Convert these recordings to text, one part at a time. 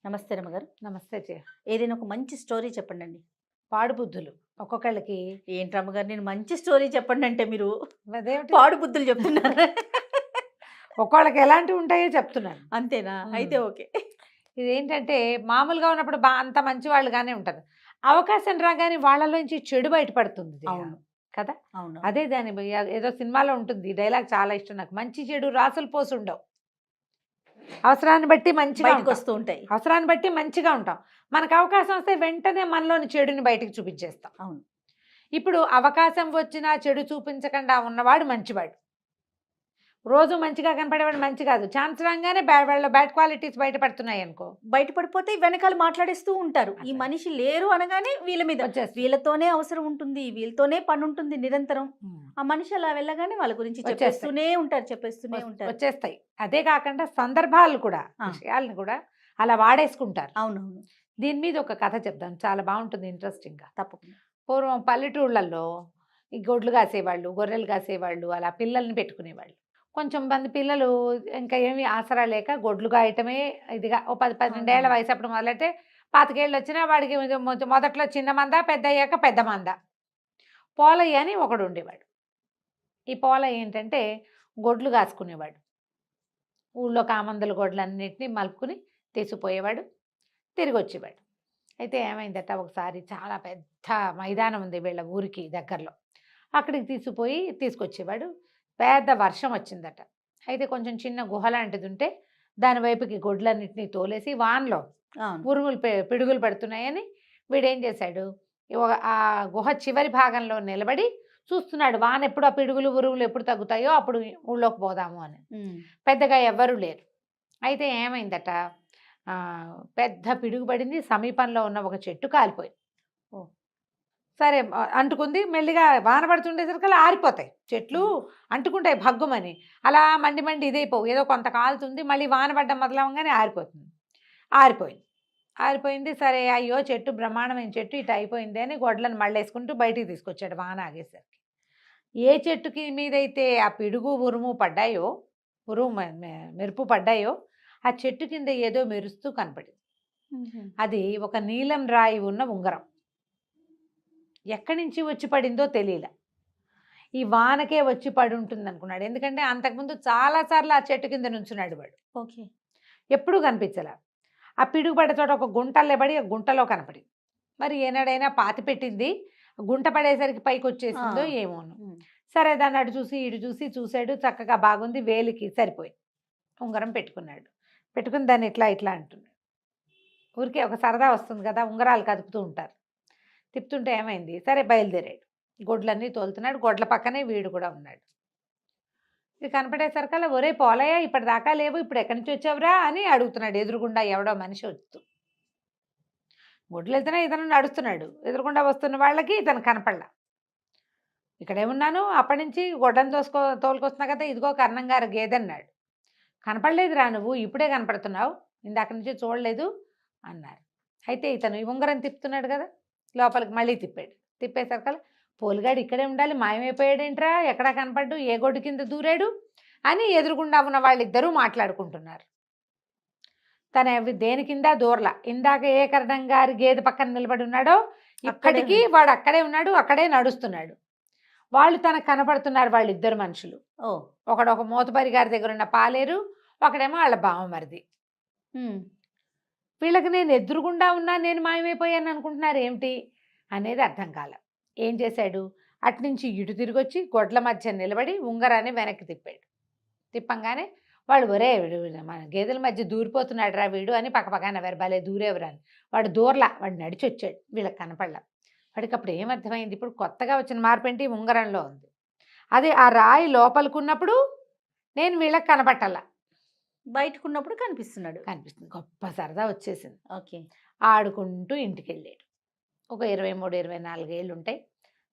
నమస్తే రమ్మగారు. నమస్తే ఏదైనా ఒక మంచి స్టోరీ చెప్పండండి. పాడుబుద్ధులు ఒక్కొక్కళ్ళకి. ఏంటి రమ్మగారు, నేను మంచి స్టోరీ చెప్పండి అంటే మీరు అదేమిటి పాడు బుద్ధులు చెప్తున్నారు. ఒక్కొక్కళ్ళకి ఎలాంటివి ఉంటాయో చెప్తున్నాను. అంతేనా? అయితే ఓకే. ఇదేంటంటే మామూలుగా ఉన్నప్పుడు అంత మంచి వాళ్ళుగానే ఉంటారు. అవకాశం రాగానే వాళ్ళలోంచి చెడు బయటపడుతుంది అవును. కదా. అవును. అదే దాని ఏదో సినిమాలో ఉంటుంది ఈ డైలాగ్, చాలా ఇష్టం నాకు. మంచి చెడు రాసులు పోసి ఉండవు, అవసరాన్ని బట్టి మంచిగా బయటకు ఉంటాం. వస్తూ ఉంటాయి. అవసరాన్ని బట్టి మంచిగా ఉంటాం. మనకు అవకాశం వస్తే వెంటనే మనలోని చెడుని బయటకు చూపించేస్తాం. అవును. ఇప్పుడు అవకాశం వచ్చినా చెడు చూపించకుండా ఉన్నవాడు మంచివాడు. రోజు మంచిగా కనపడేవాడు మంచి కాదు. ఛాన్స్ రాగానే వాళ్ళ బ్యాడ్ క్వాలిటీస్ బయటపడుతున్నాయి అనుకో, బయటపడిపోతే వెనకాల మాట్లాడేస్తూ ఉంటారు. ఈ అట్లా. మనిషి లేరు అనగానే వీళ్ళ మీద వచ్చేస్తుంది. వీళ్ళతోనే అవసరం ఉంటుంది, వీళ్ళతోనే పని ఉంటుంది నిరంతరం. ఆ మనిషి అలా వెళ్ళగానే వాళ్ళ గురించి చెప్పేస్తూనే ఉంటారు. వచ్చేస్తాయి. అదే కాకుండా సందర్భాలు కూడా, విషయాలను కూడా అలా వాడేసుకుంటారు. అవునవును. దీని మీద ఒక కథ చెప్తాను, చాలా బాగుంటుంది, ఇంట్రెస్టింగ్గా. తప్పకుండా. పూర్వం పల్లెటూళ్ళల్లో ఈ గొడ్లు కాసేవాళ్ళు, గొర్రెలు కాసేవాళ్ళు, అలా పిల్లల్ని పెట్టుకునేవాళ్ళు. కొంచెం మంది పిల్లలు ఇంకా ఏమి ఆసరా లేక గొడ్లు కాయటమే ఇదిగా, ఓ 10-12 ఏళ్ల వయసు అప్పుడు మొదలైతే 25 ఏళ్ళు వచ్చినా వాడికి మొదట్లో చిన్న మంద, పెద్ద అయ్యాక పెద్ద మంద. పోలయ్య అని ఒకడు ఉండేవాడు. ఈ పోలయ్య ఏంటంటే గొడ్లు కాసుకునేవాడు. ఊళ్ళో కామందుల గొడ్లన్నింటినీ మలుపుకుని తీసుకుపోయేవాడు, తిరిగి వచ్చేవాడు. అయితే ఏమైందట, ఒకసారి చాలా పెద్ద మైదానం ఉంది వీళ్ళ ఊరికి దగ్గరలో, అక్కడికి తీసుకొచ్చేవాడు. పెద్ద వర్షం వచ్చిందట. అయితే కొంచెం చిన్న గుహ లాంటిది ఉంటే దాని వైపుకి గొడ్లన్నింటినీ తోలేసి, వానలో ఉరుములు పిడుగులు పడుతున్నాయని వీడేం చేశాడు, ఆ గుహ చివరి భాగంలో నిలబడి చూస్తున్నాడు. వాన ఎప్పుడు, ఆ పిడుగులు ఉరుములు ఎప్పుడు తగ్గుతాయో అప్పుడు ఊళ్ళోకి పోదాము అని. పెద్దగా ఎవ్వరూ లేరు. అయితే ఏమైందట, పెద్ద పిడుగు పడింది, సమీపంలో ఉన్న ఒక చెట్టు కాలిపోయింది. సరే అంటుకుంది, మెల్లిగా వాన పడుతుండేసరికి ఆరిపోతాయి చెట్లు, అంటుకుంటాయి భగ్గుమని. అలా మండి మండి ఇదైపోవు, ఏదో కొంత కాలుతుంది, మళ్ళీ వాన పడ్డం మొదలవగానే ఆరిపోయింది. సరే, అయ్యో చెట్టు బ్రహ్మాండమైన చెట్టు ఇటు అయిపోయింది అని గొడ్లను మళ్ళేసుకుంటూ బయటికి తీసుకొచ్చాడు వాన ఆగేసరికి. ఏ చెట్టుకి మీదైతే ఆ పిడుగు ఉరుము పడ్డాయో, మెరుపు పడ్డాయో, ఆ చెట్టు కింద ఏదో మెరుస్తూ కనపడింది. అది ఒక నీలం రాయి ఉన్న ఉంగరం. ఎక్కడి నుంచి వచ్చి పడిందో తెలియలే. ఈ వానకే వచ్చి పడి ఉంటుంది అనుకున్నాడు. ఎందుకంటే అంతకుముందు చాలాసార్లు ఆ చెట్టు కింద నుంచున్నాడు వాడు. ఓకే. ఎప్పుడూ కనిపించలే. ఆ పిడుగు పడే చోట ఒక గుంటల్లో పడి ఆ గుంటలో కనపడింది. మరి ఏనాడైనా పాతి పెట్టింది, గుంట పడేసరికి పైకి వచ్చేసిందో ఏమోను. సరే, దాన్ని అటు చూసి ఇటు చూసి చూశాడు, చక్కగా బాగుంది, వేలికి సరిపోయి ఉంగరం పెట్టుకుని దాన్ని ఇట్లా ఇట్లా అంటున్నాడు. ఊరికే ఒక సరదా వస్తుంది కదా, ఉంగరాలు కదుపుతూ ఉంటారు. తిప్పుతుంటే ఏమైంది, సరే బయలుదేరాడు, గొడ్లన్నీ తోలుతున్నాడు. గొడ్ల పక్కనే వీడు కూడా ఉన్నాడు. ఇది కనపడేసరికల్లా, ఒరే పోలయ్య, ఇప్పటిదాకా లేవు, ఇప్పుడు ఎక్కడి నుంచి వచ్చావురా అని అడుగుతున్నాడు ఎదురుగుండా ఎవడో మనిషి వస్తూ. గొడ్లు వెళ్తేనే ఇతను నడుస్తున్నాడు, ఎదురుగుండా వస్తున్న వాళ్ళకి ఇతను కనపడలా. ఇక్కడేమున్నాను, అప్పటి నుంచి గొడ్డను తోలుకొస్తున్నా కదా, ఇదిగో కర్ణంగారు గేదె అన్నాడు. కనపడలేదురా నువ్వు, ఇప్పుడే కనపడుతున్నావు, ఇందాక నుంచి చూడలేదు అన్నారు. అయితే ఇతను ఈ ఉంగరం తిప్పుతున్నాడు కదా, లోపలికి మళ్ళీ తిప్పేసరికల్లా, పోలిగాడు ఇక్కడే ఉండాలి, మాయమైపోయాడేంట్రా, ఎక్కడా కనపడ్డు, ఏ గొడ్డు కింద దూరాడు అని ఎదురుగుండా ఉన్న వాళ్ళిద్దరూ మాట్లాడుకుంటున్నారు. తన దేని కింద దూరలా. ఇందాక ఏ కర్ణంగారి గేదె పక్కన నిలబడి ఉన్నాడో ఇప్పటికీ వాడు అక్కడే ఉన్నాడు, అక్కడే నడుస్తున్నాడు. వాళ్ళు తనకు కనపడుతున్నారు, వాళ్ళిద్దరు మనుషులు. ఒకడు ఒక మోతబరి గారి దగ్గర ఉన్న పాలేరు, ఒకడేమో వాళ్ళ బావమరిది. వీళ్ళకి నేను ఎదురుగుండా ఉన్నా, నేను మాయమైపోయాను అనుకుంటున్నారు ఏమిటి అనేది అర్థం కాల. ఏం చేశాడు, అట్నుంచి ఇటు తిరిగి వచ్చి గొడ్ల మధ్య నిలబడి ఉంగరాన్ని వెనక్కి తిప్పంగానే వాడు, ఒరే మన గేదెల మధ్య దూరిపోతున్నాడు రా వీడు అని పక్కపక్క నవ్వారు. భలే దూరేవరా అని. వాడు దూరలా, వాడు నడిచి వచ్చాడు, వీళ్ళకి కనపడలా. వాడికి అప్పుడు ఏమర్థమైంది, ఇప్పుడు కొత్తగా వచ్చిన మార్పేంటి, ఉంగరంలో ఉంది. అది ఆ రాయి లోపలికున్నప్పుడు నేను వీళ్ళకి కనపట్టాల, బయటకున్నప్పుడు కనిపిస్తుంది. గొప్ప సరదా వచ్చేసింది. ఓకే. ఆడుకుంటూ ఇంటికి వెళ్ళాడు. ఒక 23-24 ఏళ్ళు ఉంటాయి.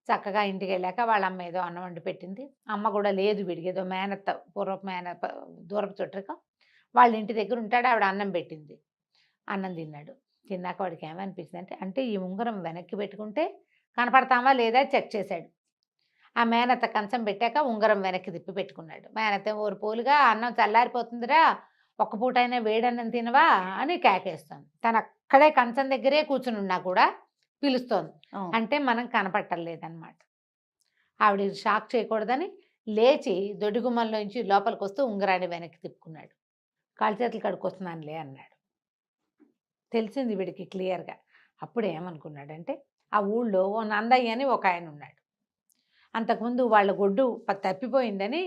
చక్కగా ఇంటికి వెళ్ళాక వాళ్ళ అమ్మ ఏదో అన్నం వండి పెట్టింది. అమ్మ కూడా లేదు వీడికి, ఏదో మేనత్త, పూర్వపు దూరపు చుట్టరికం వాళ్ళ ఇంటి దగ్గర ఉంటాడు, ఆవిడ అన్నం పెట్టింది. అన్నం తిన్నాడు. తిన్నాక వాడికి ఏమనిపించింది అంటే ఈ ఉంగరం వెనక్కి పెట్టుకుంటే కనపడతామా లేదా చెక్ చేశాడు. ఆ మేనత్త కంచం పెట్టాక ఉంగరం వెనక్కి తిప్పి పెట్టుకున్నాడు. మేనత్త ఓరు పోలుగా, అన్నం చల్లారిపోతుందిరా, ఒక్క పూటైనా వేడన్నం తినవా అని కేకేస్తుంది. తను అక్కడే కంచం దగ్గరే కూర్చుని ఉన్నా కూడా పిలుస్తోంది. అంటే మనం కనపట్టలేదన్నమాట. ఆవిడ షాక్ చేయకూడదని లేచి దొడ్డిగుమ్మంలోంచి లోపలికి వస్తూ ఉంగరాన్ని వెనక్కి తిప్పుకున్నాడు. కాళ్ళు చేతులు కడుక్కొస్తున్నానులే అన్నాడు. తెలిసింది వీడికి క్లియర్గా. అప్పుడు ఏమనుకున్నాడంటే ఆ ఊళ్ళో ఓ నందయ్య అని ఒక ఆయన ఉన్నాడు. అంతకుముందు వాళ్ళ గొడ్డు తప్పిపోయిందని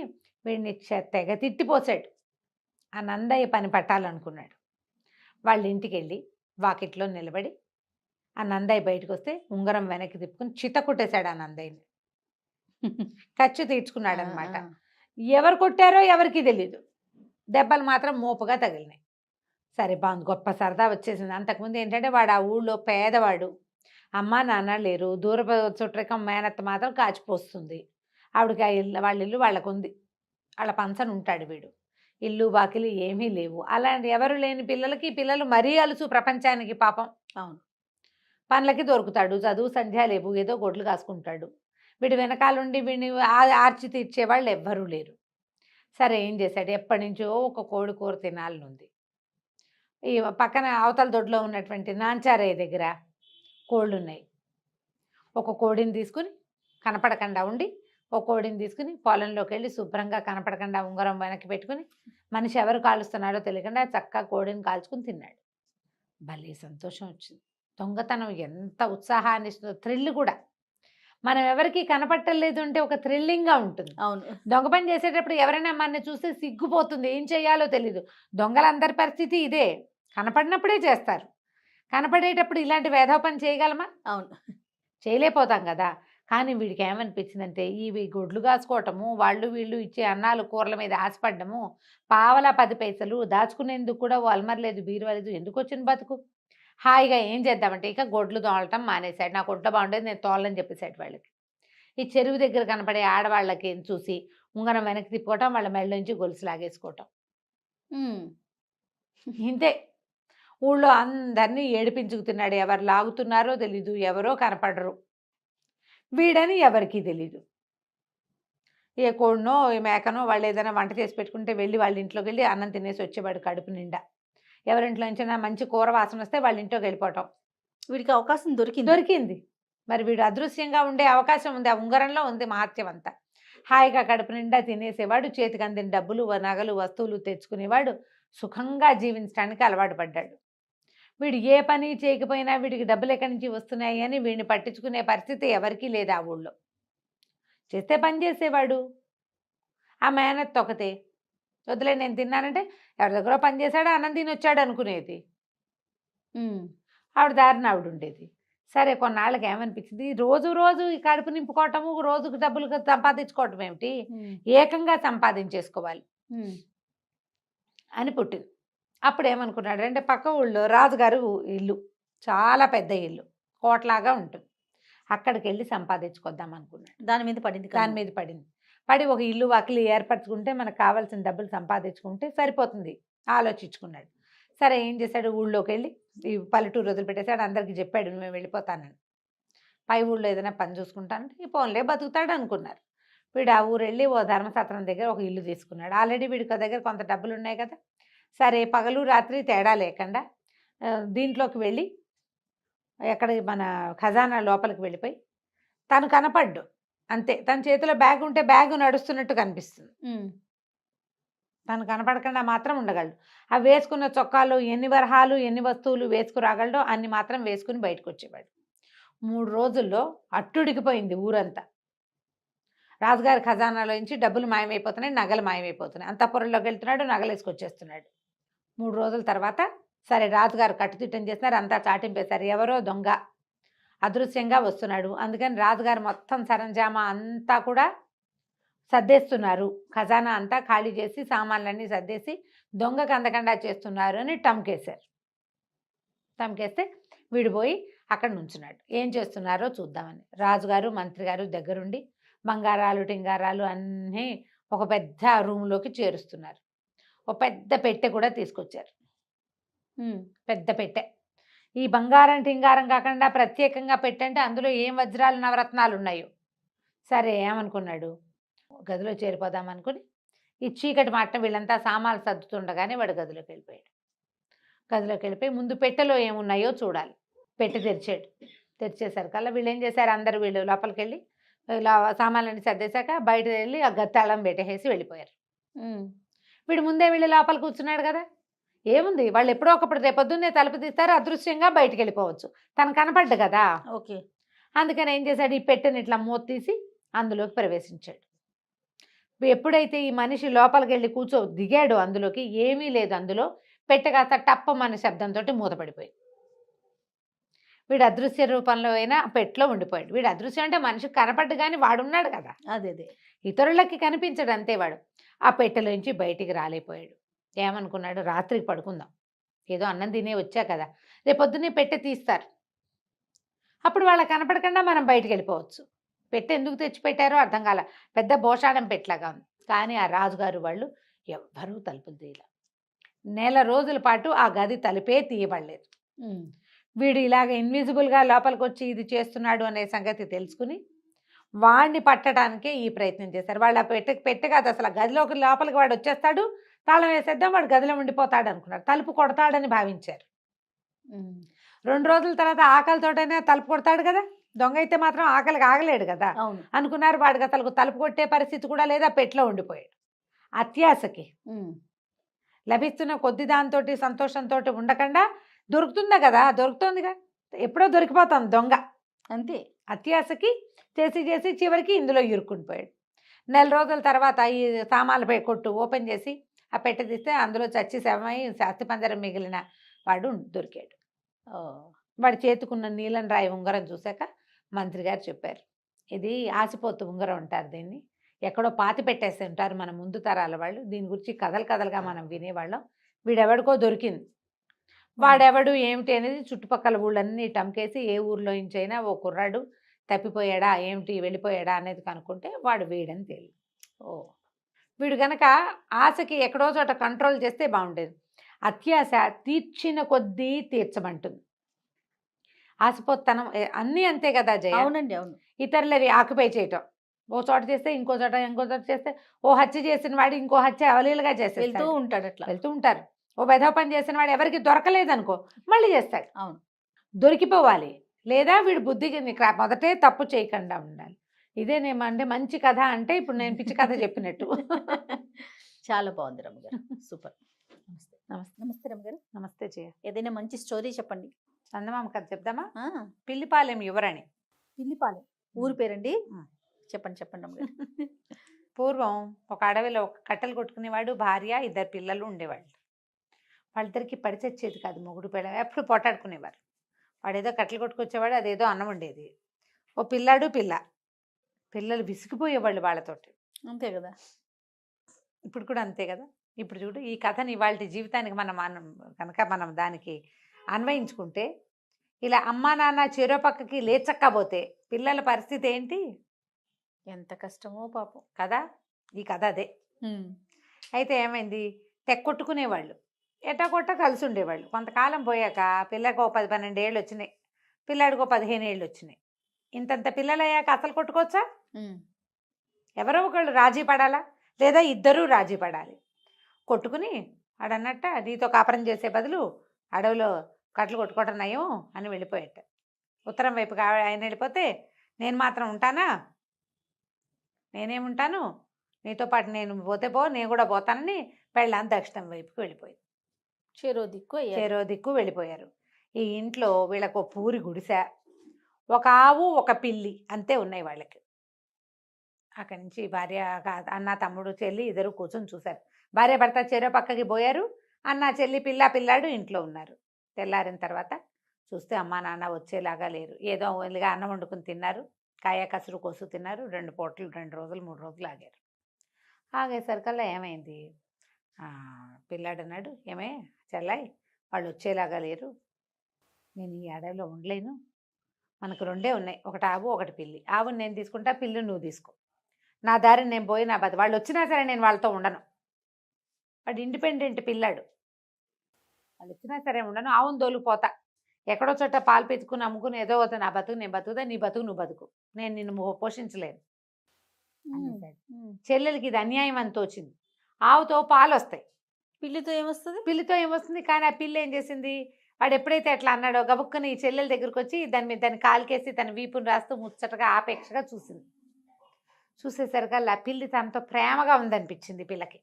వీడిని తెగ తిట్టిపోసాడు. ఆ నందయ్య పని పట్టాలనుకున్నాడు. వాళ్ళ ఇంటికి వెళ్ళి వాకిట్లో నిలబడి ఆ నందయ్య బయటకు వస్తే ఉంగరం వెనక్కి తిప్పుకుని చిత కొట్టేశాడు ఆ నందయ్యని. ఖర్చు తీర్చుకున్నాడు అనమాట. ఎవరు కొట్టారో ఎవరికి తెలీదు. దెబ్బలు మాత్రం మోపుగా తగిలినాయి. సరే బాగుంది, గొప్ప సరదా వచ్చేసింది. అంతకుముందు ఏంటంటే వాడు ఆ ఊళ్ళో పేదవాడు, అమ్మ నాన్న లేరు, దూరపు చుట్టరికం మేనత్త మాత్రం కాచిపోస్తుంది. ఆవిడకి ఆ ఇల్లు వాళ్ళ ఇల్లు వాళ్ళకు ఉంది, వాళ్ళ పంచన ఉంటాడు వీడు. ఇల్లు బాకిలు ఏమీ లేవు. అలాంటి ఎవరు లేని పిల్లలకి పిల్లలు మరీ అలుసు ప్రపంచానికి పాపం. అవును, పనులకి దొరుకుతాడు, చదువు సంధ్య లేవు, ఏదో గొడ్లు కాసుకుంటాడు. వీడు వెనకాలండి వీడిని ఆర్చి తీర్చేవాళ్ళు ఎవ్వరూ లేరు. సరే ఏం చేశాడు, ఎప్పటి నుంచో ఒక కోడి కూర తినాలనుంది. ఈ పక్కన అవతల దొడ్లో ఉన్నటువంటి నాంచారయ్య దగ్గర కోళ్ళు ఉన్నాయి. ఒక కోడిని తీసుకుని కనపడకుండా ఉండి ఒక కోడిని తీసుకుని పొలంలోకి వెళ్ళి శుభ్రంగా కనపడకుండా ఉంగరం వెనక్కి పెట్టుకుని మనిషి ఎవరు కాలుస్తున్నాడో తెలియకుండా చక్కగా కోడిని కాల్చుకుని తిన్నాడు. భలే సంతోషం వచ్చింది. దొంగతనం ఎంత ఉత్సాహాన్ని ఇస్తుందో, థ్రిల్ కూడా. మనం ఎవరికి కనపట్టలేదు అంటే ఒక థ్రిల్లింగ్గా ఉంటుంది. అవును, దొంగ పని చేసేటప్పుడు ఎవరైనా మనని చూస్తే సిగ్గుపోతుంది, ఏం చేయాలో తెలీదు. దొంగలందరి పరిస్థితి ఇదే, కనపడినప్పుడే చేస్తారు. కనపడేటప్పుడు ఇలాంటి వేధవ పని చేయగలమా? అవును, చేయలేకపోతాం కదా. కానీ వీడికి ఏమనిపించిందంటే ఇవి గొడ్లు కాసుకోవటము, వాళ్ళు వీళ్ళు ఇచ్చే అన్నాలు కూరల మీద ఆశపడ్డము, పావలా 10 పైసలు దాచుకునేందుకు కూడా ఓ అల్మర్ లేదు, బీరువా లేదు, ఎందుకు వచ్చిన బతుకు. హాయిగా ఏం చేద్దామంటే ఇక గొడ్లు తోలటం మానేశాడు. నా కొట్లో బాగుండేది, నేను తోలని చెప్పేసాడు వాళ్ళకి. ఈ చెరువు దగ్గర కనపడే ఆడవాళ్ళకి చూసి ఉంగరం వెనక్కి తిప్పుకోవటం, వాళ్ళ మెళ్ళ నుంచి గొలుసు లాగేసుకోవటం. ఇంతే. ఊళ్ళో అందరినీ ఏడిపించుకుతున్నాడు. ఎవరు లాగుతున్నారో తెలీదు, ఎవరో కనపడరు. వీడని ఎవరికీ తెలీదు. ఏ కోడినో ఏ మేకనో వాళ్ళు ఏదైనా వంట చేసి పెట్టుకుంటే వెళ్ళి వాళ్ళ ఇంట్లోకి వెళ్ళి అన్నం తినేసి వచ్చేవాడు కడుపు నిండా. ఎవరింట్లో నుంచైనా మంచి కూర వాసన వస్తే వాళ్ళ ఇంట్లోకి వెళ్ళిపోవటం. వీడికి అవకాశం దొరికింది. మరి వీడు అదృశ్యంగా ఉండే అవకాశం ఉంది, ఆ ఉంగరంలో ఉంది మహత్యం అంతా. హాయిగా కడుపు నిండా తినేసేవాడు, చేతికి అందిన డబ్బులు నగలు వస్తువులు తెచ్చుకునేవాడు, సుఖంగా జీవించడానికి అలవాటు పడ్డాడు. వీడు ఏ పని చేయకపోయినా వీడికి డబ్బులు ఎక్కడి నుంచి వస్తున్నాయి అని వీడిని పట్టించుకునే పరిస్థితి ఎవరికీ లేదు ఆ ఊళ్ళో. చేస్తే పని చేసేవాడు. ఆ మేనత్ ఒకతే, వదిలే నేను తిన్నానంటే ఎవరి దగ్గర పని చేశాడో అన్నం తిని వచ్చాడు అనుకునేది. ఆవిడ దారిన ఆవిడ ఉండేది. సరే కొన్నాళ్ళకి ఏమనిపించింది, రోజు రోజు ఈ కడుపు నింపుకోవటము, రోజుకు డబ్బులు సంపాదించుకోవటం ఏమిటి, ఏకంగా సంపాదించేసుకోవాలి అని పుట్టింది. అప్పుడు ఏమనుకున్నాడు అంటే పక్క ఊళ్ళో రాజుగారు ఇల్లు, చాలా పెద్ద ఇల్లు, కోటలాగా ఉంటుంది, అక్కడికి వెళ్ళి సంపాదించుకొద్దాం అనుకున్నాడు. దాని మీద పడింది. పడి ఒక ఇల్లు వాకిలి ఏర్పరచుకుంటే మనకు కావాల్సిన డబ్బులు సంపాదించుకుంటే సరిపోతుంది ఆలోచించుకున్నాడు. సరే ఏం చేశాడు, ఊళ్ళోకి వెళ్ళి ఈ పల్లెటూరు వదిలిపెట్టేశాడు. అందరికీ చెప్పాడు మేము వెళ్ళిపోతానని. పై ఊళ్ళో ఏదైనా పని చూసుకుంటానంటే ఈ ఫోన్లే బతుకుతాడు అనుకున్నారు. వీడు ఆ ఊరు వెళ్ళి ఓ ధర్మసత్రం దగ్గర ఒక ఇల్లు తీసుకున్నాడు. ఆల్రెడీ వీడికి దగ్గర కొంత డబ్బులు ఉన్నాయి కదా. సరే పగలు రాత్రి తేడా లేకుండా దీంట్లోకి వెళ్ళి ఎక్కడ మన ఖజానా లోపలికి వెళ్ళిపోయి తను కనపడ్డు అంతే. తన చేతిలో బ్యాగ్ ఉంటే బ్యాగ్ నడుస్తున్నట్టు కనిపిస్తుంది, తను కనపడకుండా మాత్రం ఉండగలడు. ఆ వేసుకున్న చొక్కాలు ఎన్ని వరహాలు ఎన్ని వస్తువులు వేసుకురాగలడో అన్ని మాత్రం వేసుకుని బయటకు వచ్చేవాడు. 3 రోజుల్లో అట్టుడికిపోయింది ఊరంతా. రాజుగారి ఖజానాలో నుంచి డబ్బులు మాయమైపోతున్నాయి, నగలు మాయమైపోతున్నాయి. అంతఃపురంలోకి వెళ్తున్నాడు, నగలు వేసుకొచ్చేస్తున్నాడు. 3 రోజుల తర్వాత సరే రాజుగారు కట్టుదిట్టం చేస్తున్నారు, అంతా చాటింపేశారు. ఎవరో దొంగ అదృశ్యంగా వస్తున్నాడు. అందుకని రాజుగారు మొత్తం సరంజామా అంతా కూడా సర్దేస్తున్నారు, ఖజానా అంతా ఖాళీ చేసి సామాన్లన్నీ సర్దేసి దొంగకు అందకుండా చేస్తున్నారు అని టమ్కేశారు. టమ్కేస్తే వీడు పోయి అక్కడ నుంచున్నాడు. ఏం చేస్తున్నారో చూద్దామని రాజుగారు మంత్రి గారు దగ్గరుండి బంగారాలు టింగారాలు అన్నీ ఒక పెద్ద రూమ్లోకి చేరుస్తున్నారు. ఒక పెద్ద పెట్టె కూడా తీసుకొచ్చారు, పెద్ద పెట్టె. ఈ బంగారం టింగారం కాకుండా ప్రత్యేకంగా పెట్టంటే అందులో ఏం వజ్రాలు నవరత్నాలు ఉన్నాయో. సరే ఏమనుకున్నాడు, గదిలో చేరిపోదాం అనుకుని ఈ చీకటి మాటం వీళ్ళంతా సామాన్లు సర్దుతుండగానే వాడు గదిలోకి వెళ్ళిపోయాడు. గదిలోకి వెళ్ళిపోయి ముందు పెట్టెలో ఏమున్నాయో చూడాలి. పెట్టె తెరిచాడు. తెరిచేసరికల్లా వీళ్ళు ఏం చేశారు, అందరూ వీళ్ళు లోపలికి వెళ్ళి ఇలా సామాన్లన్నీ సర్దేశాక బయట వెళ్ళి ఆ గది తాళం పెట్టేసి వెళ్ళిపోయారు. వీడు ముందే వీళ్ళు లోపల కూర్చున్నాడు కదా, ఏముంది వాళ్ళు ఎప్పుడో ఒకప్పుడు రేపొద్దున్నే తలుపు తీస్తారు, అదృశ్యంగా బయటికి వెళ్ళిపోవచ్చు, తను కనపడ్డు కదా. ఓకే. అందుకని ఏం చేశాడు, ఈ పెట్టెని ఇట్లా మూత తీసి అందులోకి ప్రవేశించాడు. ఎప్పుడైతే ఈ మనిషి లోపలికి వెళ్ళి దిగాడు అందులోకి, ఏమీ లేదు అందులో. పెట్టె కాస్త టప్పమనే శబ్దంతో మూతపడిపోయింది. వీడు అదృశ్య రూపంలో అయినా పెట్టెలో ఉండిపోయాడు. వీడు అదృశ్యం అంటే మనిషికి కనపడ్డు కానీ వాడున్నాడు కదా, అదే ఇతరులకి కనిపించడు అంతే. వాడు ఆ పెట్టెలోంచి బయటికి రాలేపోయాడు. ఏమనుకున్నాడు, రాత్రికి పడుకుందాం, ఏదో అన్నం తినే వచ్చా కదా, రేపొద్దునే పెట్టె తీస్తారు, అప్పుడు వాళ్ళకి కనపడకుండా మనం బయటికి వెళ్ళిపోవచ్చు. పెట్టె ఎందుకు తెచ్చిపెట్టారో అర్థం కాల, పెద్ద భోషాడం పెట్టలాగా ఉంది. కానీ ఆ రాజుగారు వాళ్ళు ఎవ్వరూ తలుపులు తీయలే. నెల రోజుల పాటు ఆ గది తలుపే తీయబడలేదు. వీడు ఇలాగ ఇన్విజిబుల్గా లోపలికి వచ్చి ఇది చేస్తున్నాడు అనే సంగతి తెలుసుకుని వాడిని పట్టడానికే ఈ ప్రయత్నం చేశారు. వాళ్ళు ఆ పెట్టె కాదు అసలు, ఆ గదిలోకి లోపలికి వాడు వచ్చేస్తాడు, తాళం వేసేద్దాం, వాడు గదిలో ఉండిపోతాడు అనుకున్నారు. తలుపు కొడతాడని భావించారు. 2 రోజుల తర్వాత ఆకలితోటైనా తలుపు కొడతాడు కదా, దొంగ అయితే మాత్రం ఆకలికి ఆగలేడు కదా అనుకున్నారు. వాడికి అసలు తలుపు కొట్టే పరిస్థితి కూడా లేదా, పెట్టెలో ఉండిపోయాడు. అత్యాశకి లభిస్తున్న కొద్ది దాంతో సంతోషంతో ఉండకుండా దొరుకుతుందా కదా, దొరుకుతుందిగా, ఎప్పుడో దొరికిపోతాం దొంగ అంతే. అత్యాశకి చేసి చివరికి ఇందులో ఇరుక్కునిపోయాడు. నెల రోజుల తర్వాత ఈ సామాన్లపై కొట్టు ఓపెన్ చేసి ఆ పెట్టె తీస్తే అందులో చచ్చి శవమై అస్థిపంజరం మిగిలిన వాడు దొరికాడు. వాడి చేతుకున్న నీలం రాయి ఉంగరం చూశాక మంత్రి గారు చెప్పారు, ఇది ఆసిపోతు ఉంగరం ఉంటారు, దీన్ని ఎక్కడో పాతి పెట్టేసి ఉంటారు మన ముందు తరాల వాళ్ళు, దీని గురించి కథలుగా మనం వినేవాళ్ళం. వీడెవడికో దొరికింది, వాడెవడు ఏమిటి అనేది చుట్టుపక్కల ఊళ్ళన్నీ టంకేసి ఏ ఊర్లో నుంచైనా ఓ కుర్రాడు తప్పిపోయాడా ఏమిటి వెళ్ళిపోయాడా అనేది కనుక్కుంటే వాడు వీడని తెలియదు. వీడు గనక ఆశకి ఎక్కడో చోట కంట్రోల్ చేస్తే బాగుండేది. అత్యాశ తీర్చిన కొద్దీ తీర్చమంటుంది. ఆశపోతనం అన్నీ అంతే కదా జయ. అవునండి, అవును. ఇతరులవి ఆక్యుపై చేయటం, ఓ చోట చేస్తే ఇంకో చోట చేస్తే, ఓ హత్య చేసిన వాడు ఇంకో హత్య అవలీలుగా చేస్తే వెళ్తూ ఉంటాడు, అట్లా వెళ్తూ ఉంటారు. ఓ వెధవ పని చేసిన వాడు ఎవరికి దొరకలేదనుకో మళ్ళీ చేస్తాడు. అవును, దొరికిపోవాలి, లేదా వీడు బుద్ధికి మొదటే తప్పు చేయకుండా ఉండాలి. ఇదేనేమంటే మంచి కథ అంటే ఇప్పుడు నేను పిచ్చి కథ చెప్పినట్టు. చాలా బాగుంది రమ్మగారు, సూపర్. నమస్తే. నమస్తే రమ్మగారు. నమస్తే జయ. ఏదైనా మంచి స్టోరీ చెప్పండి. చందమామ కథ చెప్దామా? పిల్లిపాలెం యువరాణి. పిల్లిపాలెం ఊరు పేరండి? చెప్పండి రమ్మగారు. పూర్వం ఒక అడవిలో ఒక కట్టెలు కొట్టుకునేవాడు, భార్య, 2 పిల్లలు ఉండేవాళ్ళు. వాళ్ళిద్దరికి పడిచచ్చేది కాదు, మొగుడు పిల్ల ఎప్పుడు పోటాడుకునేవారు. వాడేదో కట్టెలు కొట్టుకొచ్చేవాడు, అదేదో అన్నం ఉండేది. ఓ పిల్లాడు పిల్లలు విసిగిపోయేవాళ్ళు వాళ్ళతోటి. అంతే కదా, ఇప్పుడు కూడా అంతే కదా. ఇప్పుడు చూడు, ఈ కథని వాళ్ళ జీవితానికి మనం దానికి అన్వయించుకుంటే, ఇలా అమ్మా నాన్న చెరో పక్కకి లేచక్కపోతే పిల్లల పరిస్థితి ఏంటి, ఎంత కష్టమో పాపం కదా. ఈ కథ అదే. అయితే ఏమైంది, తెక్కొట్టుకునేవాళ్ళు, ఎట్టా కలిసి ఉండేవాళ్ళు. కొంతకాలం పోయాక పిల్లకి 10-12 ఏళ్ళు వచ్చినాయి, పిల్లాడికో 15 ఏళ్ళు వచ్చినాయి. ఇంతంత పిల్లలు అయ్యాక అసలు కొట్టుకోవచ్చా? ఎవరో ఒకళ్ళు రాజీ పడాలా, లేదా ఇద్దరూ రాజీ పడాలి. కొట్టుకుని ఆడన్నట్ట నీతో కాపురం చేసే బదులు అడవిలో కట్టలు కొట్టుకోవటం నయం అని వెళ్ళిపోయాట. ఉత్తరం వైపుగా ఆయన వెళ్ళిపోతే, నేను మాత్రం ఉంటానా, నేనేముంటాను, నీతో పాటు నేను పోతే నేను కూడా పోతానని పెళ్ళాం దక్షిణం వైపుకి వెళ్ళిపోయింది. చెరో దిక్కు వెళ్ళిపోయారు. ఈ ఇంట్లో వీళ్ళకు పూరి గుడిసె, ఒక ఆవు, ఒక పిల్లి అంతే ఉన్నాయి వాళ్ళకి. అక్కడి నుంచి భార్య, అన్న, తమ్ముడు, చెల్లి 2 కూర్చొని చూశారు. భార్య భర్త చెరో పక్కకి పోయారు. అన్న, చెల్లి, పిల్లాడు ఇంట్లో ఉన్నారు. తెల్లారిన తర్వాత చూస్తే అమ్మా నాన్న వచ్చేలాగా లేరు. ఏదో ఓన్లీగా అన్నం వండుకుని తిన్నారు, కాయ కసురు కోసు తిన్నారు. 2 పూటలు 2 రోజులు 3 రోజులు ఆగారు. ఆగేసరికల్లా ఏమైంది, పిల్లాడు అన్నాడు, ఏమే చెల్లాయి, వాళ్ళు వచ్చేలాగా లేరు, నేను ఈ అడవిలో ఉండలేను, మనకు 2 ఉన్నాయి, ఒకటి ఆవు ఒకటి పిల్లి. ఆవుని నేను తీసుకుంటా, పిల్లి నువ్వు తీసుకో, నా దారిని నేను పోయి నా వాళ్ళు వచ్చినా సరే నేను వాళ్ళతో ఉండను. వాడు ఇండిపెండెంట్ పిల్లాడు, వాళ్ళు వచ్చినా సరే ఉండను, ఆవును దోలుకుపోతా, ఎక్కడో చోట పాలు పెట్టుకుని అమ్ముకుని ఏదో నా బతుకు నేను బతుకుతా, నీ బతుకు నువ్వు బతుకు, నేను నిన్ను పోషించలేను అనేసాడు. చెల్లెలకి ఇది అన్యాయం అని తోచింది. ఆవుతో పాలు వస్తాయి, పిల్లితో ఏమొస్తుంది? పిల్లితో ఏమొస్తుంది. కానీ ఆ పిల్లి ఏం చేసింది, వాడు ఎప్పుడైతే అట్లా అన్నాడో గబుక్కని ఈ చెల్లెల దగ్గరికి వచ్చి దాన్ని కాలుకేసి తన వీపుని రాస్తూ ముచ్చటగా ఆపేక్షగా చూసింది. చూసేసరికల్లా ఆ పిల్లి తనతో ప్రేమగా ఉందనిపించింది పిల్లకి.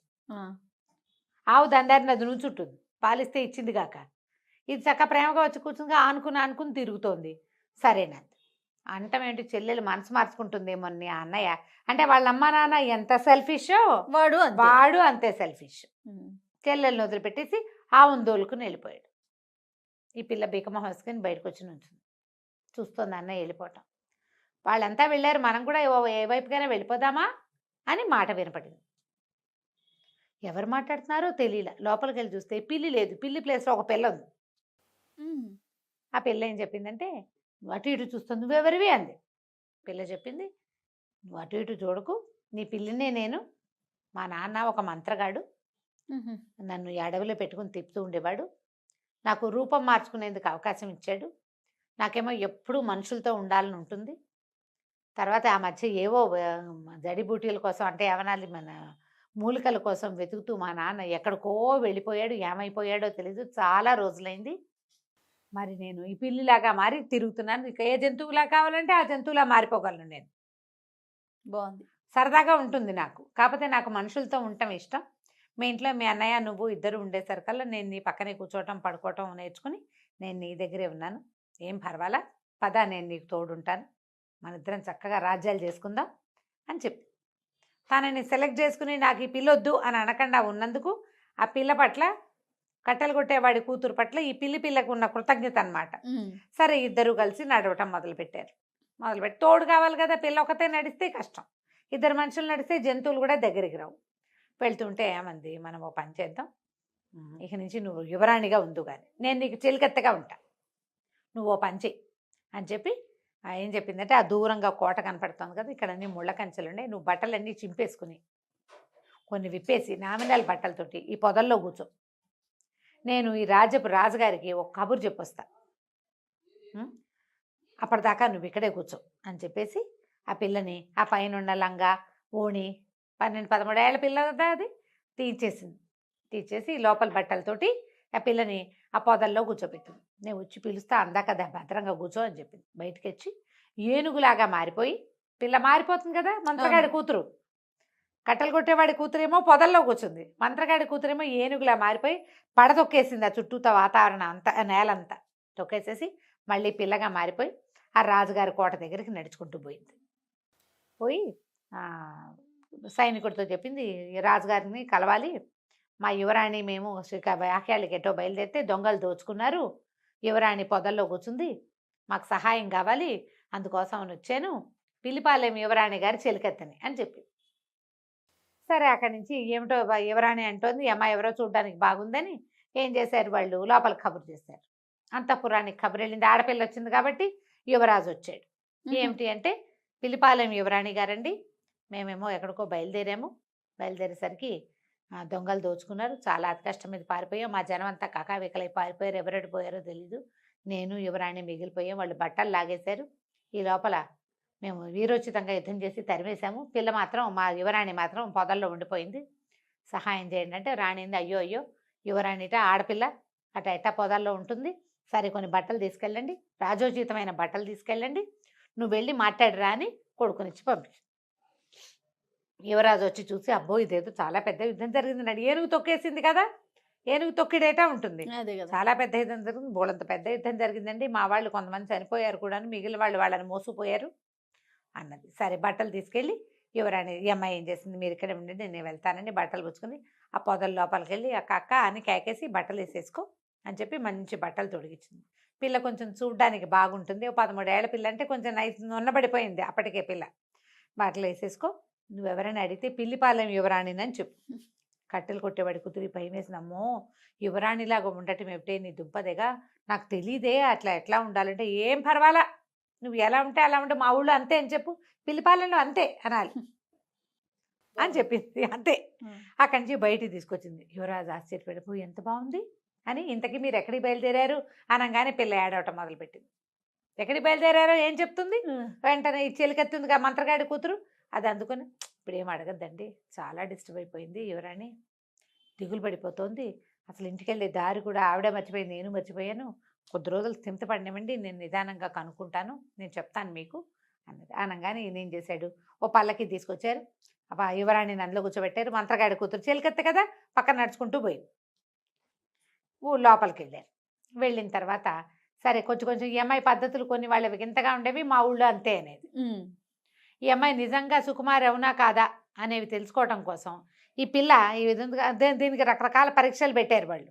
ఆవు దండారిని అది నుంచుంటుంది, పాలిస్తే ఇచ్చింది కాక. ఇది చక్క ప్రేమగా వచ్చి కూర్చుని ఆనుకుని తిరుగుతోంది. సరేనండి అంటం ఏంటి, చెల్లెలు మనసు మార్చుకుంటుందేమో నీ అన్నయ్య అంటే వాళ్ళ అమ్మ నాన్న ఎంత సెల్ఫిషో వాడు అంతే సెల్ఫిష్. చెల్లెల్ని వదిలిపెట్టేసి ఆవును దోలుకుని వెళ్ళిపోయాడు. ఈ పిల్ల బీకమొహం వేసుకుని బయటకు వచ్చి నుంచింది, చూస్తోంది అన్నయ్య వెళ్ళిపోవటం. వాళ్ళంతా వెళ్ళారు, మనం కూడా ఏ వైపుకైనా వెళ్ళిపోదామా అని మాట వినపడింది. ఎవరు మాట్లాడుతున్నారో తెలియలే. లోపలికి వెళ్ళి చూస్తే పిల్లి లేదు, పిల్లి ప్లేస్లో ఒక పిల్ల ఉంది. ఆ పిల్ల ఏం చెప్పిందంటే, నువ్వు అటు ఇటు చూస్తావు, నువ్వెవరివి అంది. పిల్ల చెప్పింది, నువ్వు అటు ఇటు చూడకు, నీ పిల్లినే నేను. మా నాన్న ఒక మంత్రగాడు, నన్ను ఈ అడవిలో పెట్టుకుని తిప్పుతూ ఉండేవాడు. నాకు రూపం మార్చుకునేందుకు అవకాశం ఇచ్చాడు. నాకేమో ఎప్పుడూ మనుషులతో ఉండాలని ఉంటుంది. తర్వాత ఆ మధ్య ఏవో జడిబూటీల కోసం అంటే ఏమనాలి, మన మూలికల కోసం వెతుకుతూ మా నాన్న ఎక్కడికో వెళ్ళిపోయాడు. ఏమైపోయాడో తెలీదు, చాలా రోజులైంది. మరి నేను ఈ పిల్లిలాగా మారి తిరుగుతున్నాను. ఇక ఏ జంతువులా కావాలంటే ఆ జంతువులా మారిపోగలను నేను. బాగుంది, సరదాగా ఉంటుంది నాకు. కాకపోతే నాకు మనుషులతో ఉండటం ఇష్టం. మీ ఇంట్లో మీ అన్నయ్య నువ్వు ఇద్దరు ఉండేసరికల్లా నేను నీ పక్కనే కూర్చోవటం పడుకోవటం నేర్చుకుని నేను నీ దగ్గరే ఉన్నాను. ఏం పర్వాలా, పద నేను నీకు తోడుంటాను, మన ఇద్దరం చక్కగా రాజ్యాలు చేసుకుందాం అని చెప్పి తనని సెలెక్ట్ చేసుకుని నాకు ఈ పిల్లొద్దు అని అనకుండా ఉన్నందుకు ఆ పిల్ల పట్ల, కట్టెలు కొట్టేవాడి కూతురు పట్ల ఈ పిల్లకు ఉన్న కృతజ్ఞత అనమాట. సరే ఇద్దరు కలిసి నడవటం మొదలుపెట్టారు. మొదలుపెట్టి తోడు కావాలి కదా, పిల్ల ఒకతే నడిస్తే కష్టం, ఇద్దరు మనుషులు నడిస్తే జంతువులు కూడా దగ్గరికి రావు. వెళ్తుంటే ఏమంది, మనం ఓ పని చేద్దాం, ఇక నుంచి నువ్వు యువరాణిగా ఉండు కానీ నేను నీకు చెలికత్తెగా ఉంటా, నువ్వు ఓ పని చెయ్యి అని చెప్పి ఏం చెప్పిందంటే, ఆ దూరంగా కోట కనపడుతుంది కదా, ఇక్కడ అన్ని ముళ్ళ కంచెలు ఉన్నాయి, నువ్వు బట్టలన్నీ చింపేసుకుని కొన్ని విప్పేసి నామినల్ బట్టలతోటి ఈ పొదల్లో కూర్చో, నేను ఈ రాజుగారికి ఒక కబురు చెప్పొస్తా, అప్పటిదాకా నువ్వు ఇక్కడే కూర్చో అని చెప్పేసి ఆ పిల్లని ఆ పైన ఉన్న లంగా ఓణి 12-13 ఏళ్ళ పిల్ల కదా అది తీసేసి లోపల బట్టలతోటి ఆ పిల్లని ఆ పొదల్లో కూర్చోబెట్టింది. నేను వచ్చి పిలుస్తా అందా కదా, భద్రంగా కూర్చో అని చెప్పింది. బయటకు వచ్చి ఏనుగులాగా మారిపోయి, పిల్ల మారిపోతుంది కదా, మంత్రగాడి కూతురు, కట్టెలు కొట్టేవాడి కూతురేమో పొదల్లో కూర్చుంది, మంత్రగాడి కూతురేమో ఏనుగులా మారిపోయి పడతొక్కేసింది ఆ చుట్టూతో వాతావరణం అంతా, నేలంతా తొక్కేసేసి మళ్ళీ పిల్లగా మారిపోయి ఆ రాజుగారి కోట దగ్గరికి నడుచుకుంటూ పోయింది. పోయి సైనికుడితో చెప్పింది, రాజుగారిని కలవాలి, మా యువరాణి మేము వాక్యాలకి ఎటో బయలుదేరితే దొంగలు దోచుకున్నారు, యువరాణి పొదల్లో కూర్చుంది, మాకు సహాయం కావాలి, అందుకోసం వచ్చాను, పిల్లిపాలెం యువరాణి గారి చెలికత్తెని అని చెప్పి. సరే అక్కడి నుంచి ఏమిటో యువరాణి అంటోంది, ఈ అమ్మాయి ఎవరో చూడడానికి బాగుందని ఏం చేశారు, వాళ్ళు లోపలికి కబురు చేశారు. అంతఃపురానికి కబురు వెళ్ళింది, ఆడపిల్ల వచ్చింది కాబట్టి యువరాజు వచ్చాడు. ఏమిటి అంటే, పిల్లిపాలెం యువరాణి గారండి, మేమేమో ఎక్కడికో బయలుదేరేసరికి దొంగలు దోచుకున్నారు, చాలా అతి కష్టం మీద పారిపోయాం, మా జనం అంతా కకావికలై పారిపోయారు, ఎవరెటు పోయారో తెలీదు, నేను యువరాణి మిగిలిపోయాం, వాళ్ళు బట్టలు లాగేశారు, ఈ లోపల మేము వీరోచితంగా యుద్ధం చేసి తరిమేశాము, పిల్ల మాత్రం మా యువరాణి మాత్రం పొదల్లో ఉండిపోయింది, సహాయం చేయండి అంటే రాణింది, అయ్యో యువరాణిట ఆడపిల్ల అట ఎట్టా పొదల్లో ఉంటుంది, సరే కొన్ని బట్టలు తీసుకెళ్ళండి, రాజోచితమైన బట్టలు తీసుకెళ్ళండి, నువ్వు వెళ్ళి మాట్లాడిరా అని కొడుకునిచ్చి పంపించు. యువరాజు వచ్చి చూసి, అబ్బో ఇదేదో చాలా పెద్ద యుద్ధం జరిగింది, ఏనుగు తొక్కేసింది కదా, ఏనుగు తొక్కిడేటా ఉంటుంది, చాలా పెద్ద యుద్ధం జరిగింది, బోళంత పెద్ద యుద్ధం జరిగిందండి, మా వాళ్ళు కొంతమంది చనిపోయారు కూడా, మిగిలిన వాళ్ళు వాళ్ళని మోసుకుపోయారు అన్నది. సరే బట్టలు తీసుకెళ్ళి యువరాణి, ఈ అమ్మాయి ఏం చేసింది, మీరు ఇక్కడ ఉండండి నేను వెళ్తానండి, బట్టలు పుచ్చుకుని ఆ పొదల లోపలికి వెళ్ళి అక్క అని కేకేసి బట్టలు వేసేసుకో అని చెప్పి మంచి బట్టలు తొడిగించింది. పిల్ల కొంచెం చూడ్డానికి బాగుంటుంది, 13 ఏళ్ల పిల్ల అంటే కొంచెం నైస్ ఉన్నబడిపోయింది అప్పటికే పిల్ల. బట్టలు వేసేసుకో, నువ్వెవరైనా అడిగితే పిల్లిపాలెం యువరాణినని చెప్పు. కట్టెలు కొట్టేవాడి కుదిరి భయం వేసినమ్మో, యువరాణిలాగా ఉండటం ఏమిటే నీ దుంపదేగా, నాకు తెలియదే అట్లా ఎట్లా ఉండాలంటే, ఏం పర్వాలా నువ్వు ఎలా ఉంటే అలా ఉంటే, మా ఊళ్ళో అంతే అని చెప్పు, పిల్లిపాలెంలో అంతే అనాలి అని చెప్పింది. అంతే. అక్కడి నుంచి బయటికి తీసుకొచ్చింది. యువరాజు ఆశ్చర్యపడిపోయి, ఎంత బాగుంది అని, ఇంతకీ మీరు ఎక్కడికి బయలుదేరారు అనగానే పిల్ల ఏడవటం మొదలుపెట్టింది. ఎక్కడికి బయలుదేరారో ఏం చెప్తుంది, వెంటనే ఈ చెలికెత్తుందిగా మంత్రగాడి కూతురు, అది అందుకొని, ఇప్పుడు ఏం అడగద్దండి, చాలా డిస్టర్బ్ అయిపోయింది యువరాణి, దిగులు పడిపోతోంది. అసలు ఇంటికెళ్ళే దారి కూడా ఆవిడే మర్చిపోయింది, నేను మర్చిపోయాను. కొద్ది రోజులు స్థిమిత పడినివ్వండి, నేను నిదానంగా కనుక్కుంటాను, నేను చెప్తాను మీకు అన్నది. అనగానే ఈయన ఏం చేశాడు, ఓ పల్లకి తీసుకొచ్చారు. యువరాణిని అందులో కూర్చోబెట్టారు. మంత్రగాడి కూతురు చిలకెత్త కదా, పక్కన నడుచుకుంటూ పోయింది. లోపలికి వెళ్ళారు. వెళ్ళిన తర్వాత సరే కొంచెం కొంచెం ఈ అమ్మాయి పద్ధతులు కొన్ని వాళ్ళవి వింతగా ఉండేవి, మా ఊళ్ళో అంతే అనేది. ఈ అమ్మాయి నిజంగా సుకుమారి అవునా కాదా అనేవి తెలుసుకోవటం కోసం ఈ పిల్ల ఈ విధంగా దీనికి రకరకాల పరీక్షలు పెట్టారు వాళ్ళు.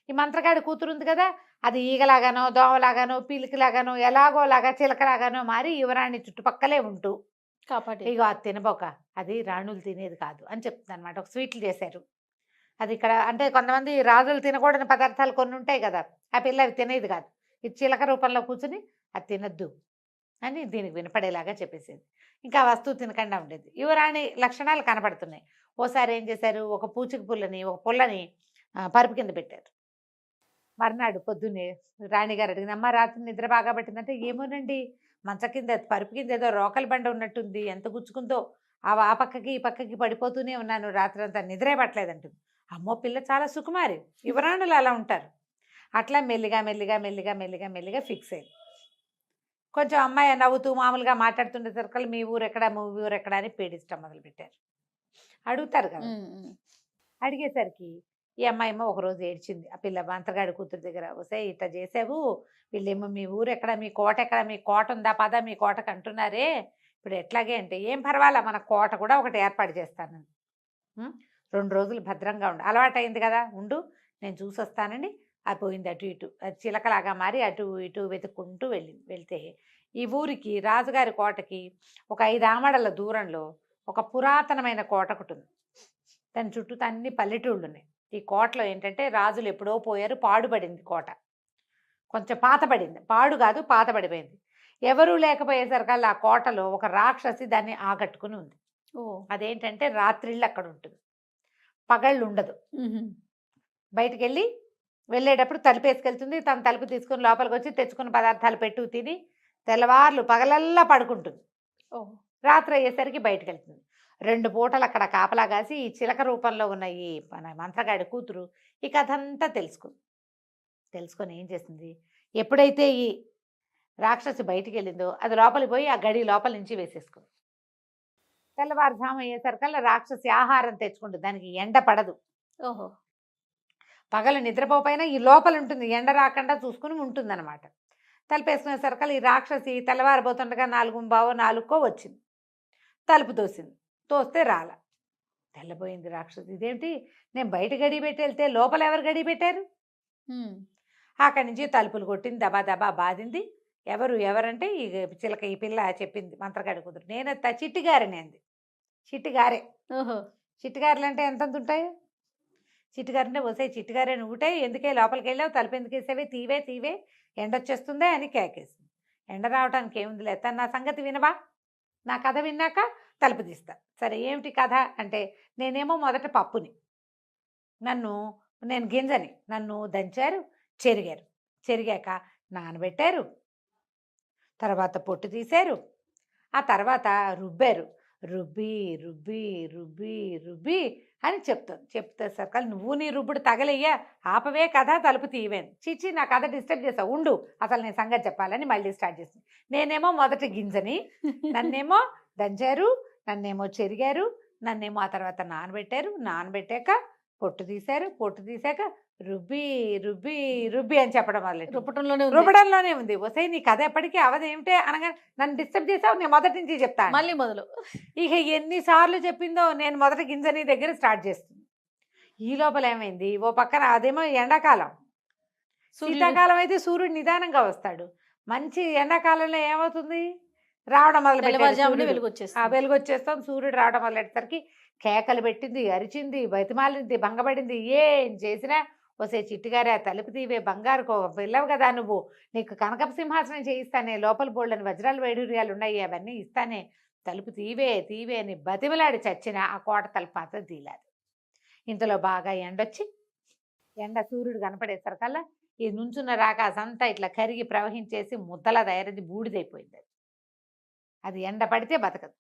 ఈ మంత్రగాడి కూతురు ఉంది కదా, అది ఈగలాగానో దోమలాగానో పీలికలాగానో ఎలాగోలాగా చిలకలాగానో మారి యువరాణి చుట్టుపక్కలే ఉంటూ కాపాడి ఇగో అది తినబోక, అది రాణులు తినేది కాదు అని చెప్తుంది అనమాట. ఒక స్వీట్లు చేశారు. అది ఇక్కడ అంటే కొంతమంది రాజులు తినకూడని పదార్థాలు కొన్ని ఉంటాయి కదా, ఆ పిల్ల అవి తినేది కాదు. ఇది చిలక రూపంలో కూర్చుని అది తినద్దు అని దీనికి వినపడేలాగా చెప్పేసేది. ఇంకా ఆ వస్తువు తినకుండా ఉండేది. యువరాణి లక్షణాలు కనపడుతున్నాయి. ఓసారి ఏం చేశారు, ఒక పూచిక పుల్లని ఒక పుల్లని పరుపు కింద పెట్టారు. మర్నాడు పొద్దున్నే రాణిగారు అడిగింది, అమ్మ రాత్రి నిద్ర బాగా పట్టిందంటే, ఏమోనండి మంచ కింద పరుపు కింద ఏదో రోకలి బండ ఉన్నట్టుంది, ఎంత గుచ్చుకుందో ఆ పక్కకి ఈ పక్కకి పడిపోతూనే ఉన్నాను, రాత్రంతా నిద్రే పట్టలేదంటుంది. అమ్మో పిల్ల చాలా సుకుమారి, యువరాణులు అలా ఉంటారు. అట్లా మెల్లిగా మెల్లిగా మెల్లిగా మెల్లిగా మెల్లిగా ఫిక్స్ అయింది. కొంచెం అమ్మాయి నవ్వుతూ మామూలుగా మాట్లాడుతుండేసరికి మీ ఊరు ఎక్కడ అని పీడించడం మొదలుపెట్టారు. అడుగుతారు కదా. అడిగేసరికి ఈ అమ్మాయి ఏమో ఒకరోజు ఏడ్చింది. ఆ పిల్ల మంత్రగాడి కూతురు దగ్గర, వస్తే ఇట్లా చేసావు, వీళ్ళేమో మీ ఊరు ఎక్కడ, మీ కోట ఎక్కడ, మీ కోట ఉందా పద మీ కోటకు అంటున్నారే, ఇప్పుడు ఎట్లాగే అంటే, ఏం పర్వాలా మన కోట కూడా ఒకటి ఏర్పాటు చేస్తాను, 2 రోజులు భద్రంగా ఉండు, అలవాటైంది కదా ఉండు, నేను చూసొస్తానని అది పోయింది అటు ఇటు, అది చిలకలాగా మారి అటు ఇటు వెతుక్కుంటూ వెళ్తే ఈ ఊరికి రాజుగారి కోటకి ఒక 5 ఆమడల దూరంలో ఒక పురాతనమైన కోట ఒకటి ఉంది. దాని చుట్టూ అన్ని పల్లెటూళ్ళు ఉన్నాయి. ఈ కోటలో ఏంటంటే రాజులు ఎప్పుడో పోయారు, పాడుపడింది కోట, కొంచెం పాతబడింది, పాడు కాదు పాతబడిపోయింది. ఎవరూ లేకపోయేసరికల్లా ఆ కోటలో ఒక రాక్షసి దాన్ని ఆకట్టుకుని ఉంది. అదేంటంటే రాత్రిళ్ళు అక్కడ ఉంటుంది, పగళ్ళు ఉండదు. బయటికి వెళ్ళేటప్పుడు తలుపేసుకెళ్తుంది, తన తలుపు తీసుకుని లోపలికి వచ్చి తెచ్చుకున్న పదార్థాలు పెట్టు తిని తెల్లవార్లు పగలల్లా పడుకుంటుంది. రాత్రి అయ్యేసరికి బయటకు వెళ్తుంది. 2 పూటలు అక్కడ కాపలా కాసి ఈ చిలక రూపంలో ఉన్న ఈ మన మంత్రగాడి కూతురు ఈ కథ అంతా తెలుసుకొని ఏం చేసింది, ఎప్పుడైతే ఈ రాక్షసి బయటికి వెళ్ళిందో అది లోపలికి పోయి ఆ గడి లోపల నుంచి వేసేసుకుంది. తెల్లవారుజాము అయ్యేసరికల్లా రాక్షసి ఆహారం తెచ్చుకుంటుంది, దానికి ఎండ పడదు. పగలు నిద్రపోపైనా ఈ లోపల ఉంటుంది, ఎండ రాకుండా చూసుకుని ఉంటుందన్నమాట. తలుపేసుకునేసరికల్లా ఈ రాక్షసి తెల్లవారిపోతుండగా 4:15 వచ్చింది. తలుపు తోస్తే రాల. తెల్లబోయింది రాక్షసి, ఇదేంటి నేను బయట గడి పెట్టి వెళ్తే లోపల ఎవరు గడి పెట్టారు? అక్కడి నుంచి తలుపులు కొట్టింది, దబా దబా బాధింది. ఎవరంటే ఈ చిలక ఈ పిల్ల చెప్పింది మంత్రగాడి కూతురు, నేను చిట్టిగారని అంది. చిట్టిగారే. చిట్టిగారులు అంటే ఎంతంత ఉంటాయి? చిట్టిగారంటే వసే చిట్టిగారే నువ్వుటే ఎందుకే లోపలికి వెళ్ళావు, తలుపు ఎందుకు వేసావే, తీవే ఎండొచ్చేస్తుందే అని కేకేసింది. ఎండ రావడానికి ఏముంది లేదు, నా సంగతి వినవా, నా కథ విన్నాక తలుపు తీస్తా. సరే ఏమిటి కథ అంటే, నేనేమో మొదట పప్పుని, నేను గింజని, నన్ను దంచారు, చెరిగాక నానబెట్టారు, తర్వాత పొట్టు తీశారు, ఆ తర్వాత రుబ్బారు, రుబ్బి రుబ్బి రుబ్బి రుబ్బి అని చెప్తే సర్కాలు నువ్వు నీ రుబ్బుడు తగలయ్యా, ఆపవే కథ తలుపు తీవేను, చీచి నా కథ డిస్టర్బ్ చేసావు, ఉండు అసలు నేను సంగతి చెప్పాలని మళ్ళీ స్టార్ట్ చేసింది. నేనేమో మొదటి గింజని, నన్నేమో దంచారు, నన్నేమో చెరిగారు, నన్నేమో ఆ తర్వాత నానబెట్టాక పొట్టు తీశాక రుబ్బి రుబ్బి రుబ్బి అని చెప్పడం వల్ల రుబ్బడంలోనే ఉంది. వసే నీ కథ ఎప్పటికీ అవదేమిటే అనగా నన్ను డిస్టర్బ్ చేసావు, నేను మొదటి నుంచి చెప్తాను మళ్ళీ మొదలు. ఇక ఎన్నిసార్లు చెప్పిందో, నేను మొదటి గింజని దగ్గర స్టార్ట్ చేస్తుంది. ఈ లోపల ఏమైంది, ఓ పక్కన అదేమో ఎండాకాలం, శీతాకాలం అయితే సూర్యుడు నిదానంగా వస్తాడు, మంచి ఎండాకాలంలో ఏమవుతుంది, రావడం మొదలు వెలుగొచ్చేస్తాం. సూర్యుడు రావడం మొదలెట్టేసరికి కేకలు పెట్టింది, అరిచింది, బతిమాలింది, భంగపడింది. ఏం చేసినా వసే చిట్టిగారే ఆ తలుపు తీవే, బంగారు పిల్లవు కదా నువ్వు, నీకు కనకపు సింహాసనం చేయిస్తానే, లోపల బోళ్ళని వజ్రాలు వైడూర్యాలు ఉన్నాయి అవన్నీ ఇస్తానే, తలుపు తీవే అని బతిమలాడి చచ్చిన ఆ కోట తలుపు మాత్రం తీయలేదు. ఇంతలో బాగా ఎండ సూర్యుడు కనపడేసరికల్లా ఈ నుంచున్న రాకాసంతా ఇట్లా కరిగి ప్రవహించేసి ముద్దలా తయారైంది, బూడిదైపోయింది. అది ఎండ పడితే బతకదు.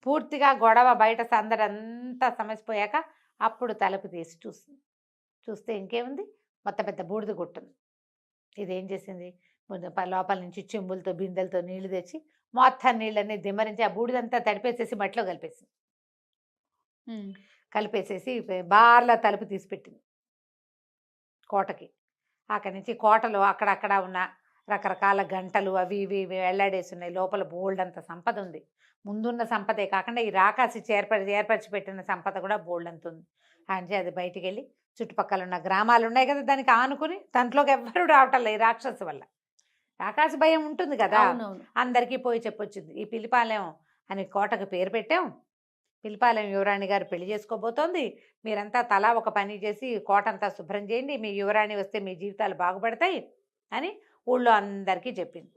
పూర్తిగా గొడవ బయట సందడంతా సమసిపోయాక అప్పుడు తలుపు తీసి చూస్తుంది. చూస్తే ఇంకేముంది, మొత్తం పెద్ద బూడిద గుట్టుంది. ఇదేం చేసింది, లోపల నుంచి చెంబులతో బిందెలతో నీళ్లు తెచ్చి మొత్తం నీళ్ళన్నీ దిమ్మరించి ఆ బూడిదంతా తడిపేసేసి మట్టిలో కలిపేసింది. కలిపేసేసి బార్లా తలుపు తీసిపెట్టింది కోటకి. అక్కడి నుంచి కోటలో అక్కడక్కడ ఉన్న రకరకాల గంటలు అవి ఇవి వెళ్లాడేసి ఉన్నాయి. లోపల బోల్డ్ అంత సంపద ఉంది. ముందున్న సంపదే కాకుండా ఈ రాకాసి ఏర్పరిచి పెట్టిన సంపద కూడా బోల్డ్ అంత ఉంది. అంటే అది బయటికి వెళ్ళి చుట్టుపక్కల ఉన్న గ్రామాలు ఉన్నాయి కదా, దానికి ఆనుకుని దాంట్లోకి ఎవ్వరూ రావటం లేదు. ఈ రాక్షసు వల్ల రాకాసి భయం ఉంటుంది కదా, అందరికీ పోయి చెప్పొచ్చింది. ఈ పిలిపాలెం అని కోటకు పేరు పెట్టాం, పిలిపాలెం యువరాణి గారు పెళ్లి చేసుకోబోతోంది, మీరంతా తలా ఒక పని చేసి కోట అంతా శుభ్రం చేయండి, మీ యువరాణి వస్తే మీ జీవితాలు బాగుపడతాయి అని ఊళ్ళో అందరికీ చెప్పింది.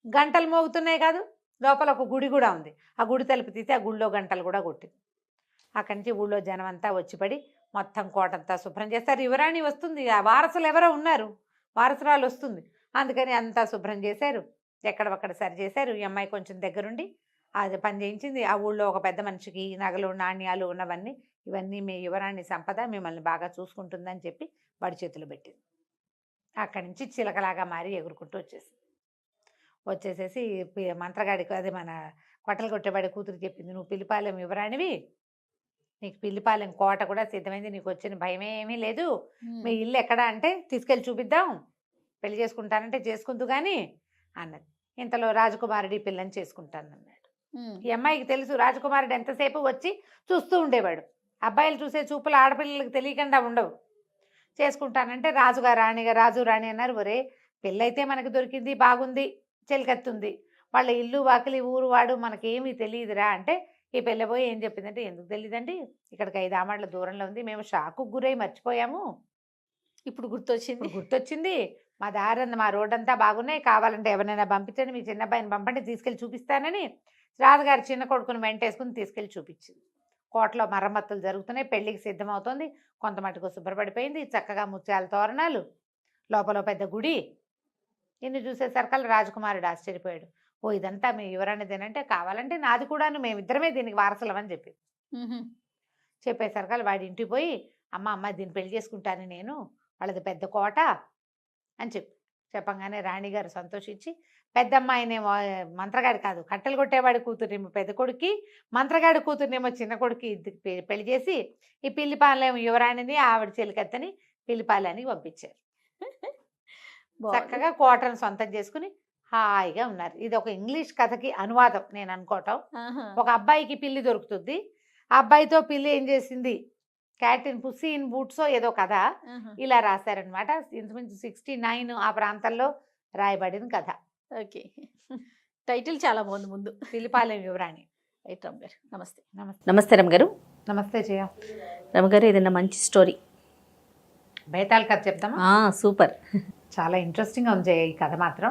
గంటలు మోగుతున్నాయి కాదు, లోపల ఒక గుడి కూడా ఉంది. ఆ గుడి తలుపు తీసి ఆ గుడిలో గంటలు కూడా కొట్టింది. అక్కడి నుంచి ఊళ్ళో జనం అంతా వచ్చిపడి మొత్తం కోటంతా శుభ్రం చేస్తారు. యువరాణి వస్తుంది, ఆ వారసులు ఎవరో ఉన్నారు, వారసురాలు వస్తుంది, అందుకని అంతా శుభ్రం చేశారు, ఎక్కడొక్కడ సరి చేశారు. ఈ అమ్మాయి కొంచెం దగ్గరుండి అది పని చేయించింది. ఆ ఊళ్ళో ఒక పెద్ద మనిషికి నగలు నాణ్యాలు ఉన్నవన్నీ, ఇవన్నీ మీ యువరాణి సంపద, మిమ్మల్ని బాగా చూసుకుంటుందని చెప్పి వాడి చేతులు పెట్టింది. అక్కడి నుంచి చిలకలాగా మారి ఎగురుకుంటూ వచ్చేసేసి మంత్రగాడికి, అదే మన కొట్టలు కొట్టేవాడి కూతురు చెప్పింది, నువ్వు పిలిపాలెం యువరాణివి, నీకు పిల్లిపాలెం కోట కూడా సిద్ధమైంది, నీకు వచ్చిన భయమేమీ లేదు, మీ ఇల్లు ఎక్కడ అంటే తీసుకెళ్ళి చూపిద్దాం, పెళ్లి చేసుకుంటానంటే చేసుకుందు కానీ అన్నది. ఇంతలో రాజకుమారుడి పిల్లని చేసుకుంటానన్నాడు. ఈ అమ్మాయికి తెలుసు రాజకుమారుడు ఎంతసేపు వచ్చి చూస్తూ ఉండేవాడు, అబ్బాయిలు చూసే చూపులు ఆడపిల్లలకు తెలియకుండా ఉండవు. చేసుకుంటానంటే రాజుగారు రాజు రాణి అన్నారు. ఒరే పెళ్ళైతే మనకు దొరికింది, బాగుంది, చెలికత్తుంది, వాళ్ళ ఇల్లు వాకిలి ఊరు వాడు మనకేమీ తెలియదురా అంటే, ఈ పెళ్ళబోయి ఏం చెప్పిందంటే, ఎందుకు తెలియదండి, ఇక్కడికి 5 ఆమడ్ల దూరంలో ఉంది, మేము షాకు గురై మర్చిపోయాము, ఇప్పుడు గుర్తొచ్చింది, మా దారంతా మా రోడ్డంతా బాగున్నాయి, కావాలంటే ఎవరైనా పంపించండి, మీ చిన్న అబ్బాయిని పంపండి, తీసుకెళ్ళి చూపిస్తానని రాజుగారు చిన్న కొడుకుని వెంటేసుకుని తీసుకెళ్ళి చూపించింది. కోటలో మరమ్మతులు జరుగుతున్నాయి, పెళ్లికి సిద్ధమవుతోంది, కొంత మటుకు శుభ్రపడిపోయింది, చక్కగా ముత్యాల తోరణాలు, లోపల పెద్ద గుడి. ఇన్ని చూసేసరికల్లా రాజకుమారుడు ఆశ్చర్యపోయాడు. ఓ ఇదంతా మీ యువరాణిదేనంటే, కావాలంటే నాది కూడాను, మేమిద్దరమే దీనికి వారసులమని చెప్పి చెప్పేసరికల్లా వాడి ఇంటికి పోయి, అమ్మ దీన్ని పెళ్లి చేసుకుంటాను నేను, వాళ్ళది పెద్ద కోట అని చెప్పంగానే రాణిగారు సంతోషించి, పెద్దమ్మాయినేమో మంత్రగాడి కాదు కట్టెలు కొట్టేవాడి కూతురునేమో పెద్ద కొడుక్కి, మంత్రగాడి కూతురునేమో చిన్న కొడుక్కి పెళ్లి చేసి ఈ పిల్లిపాలెం యువరాణిని ఆవిడ చెలికత్తని పిల్లిపాలెనికి పంపించారు. చక్కగా కోటను సొంతం చేసుకుని హాయిగా ఉన్నారు. ఇది ఒక ఇంగ్లీష్ కథకి అనువాదం నేను అనుకోవటం. ఒక అబ్బాయికి పిల్లి దొరుకుతుంది, ఆ అబ్బాయితో పిల్లి ఏం చేసింది, క్యాట్ ఇన్ పుస్సీ ఇన్ బూట్సో ఏదో కథ ఇలా రాశారనమాట. ఇంచుమించు 69 ఆ ప్రాంతంలో రాయబడిన కథ. ఓకే, టైటిల్ చాలా బాగుంది. ముందు పిల్లిపాలెం యువరాణి. రైట్ రమ్ గారు, నమస్తే. నమస్తే రమ్ గారు. నమస్తే జయ. రమ్ గారు, ఏదైనా మంచి స్టోరీ, బేతాళ కథ చెప్తామా? సూపర్, చాలా ఇంట్రెస్టింగ్ గా ఉంది జయ ఈ కథ మాత్రం.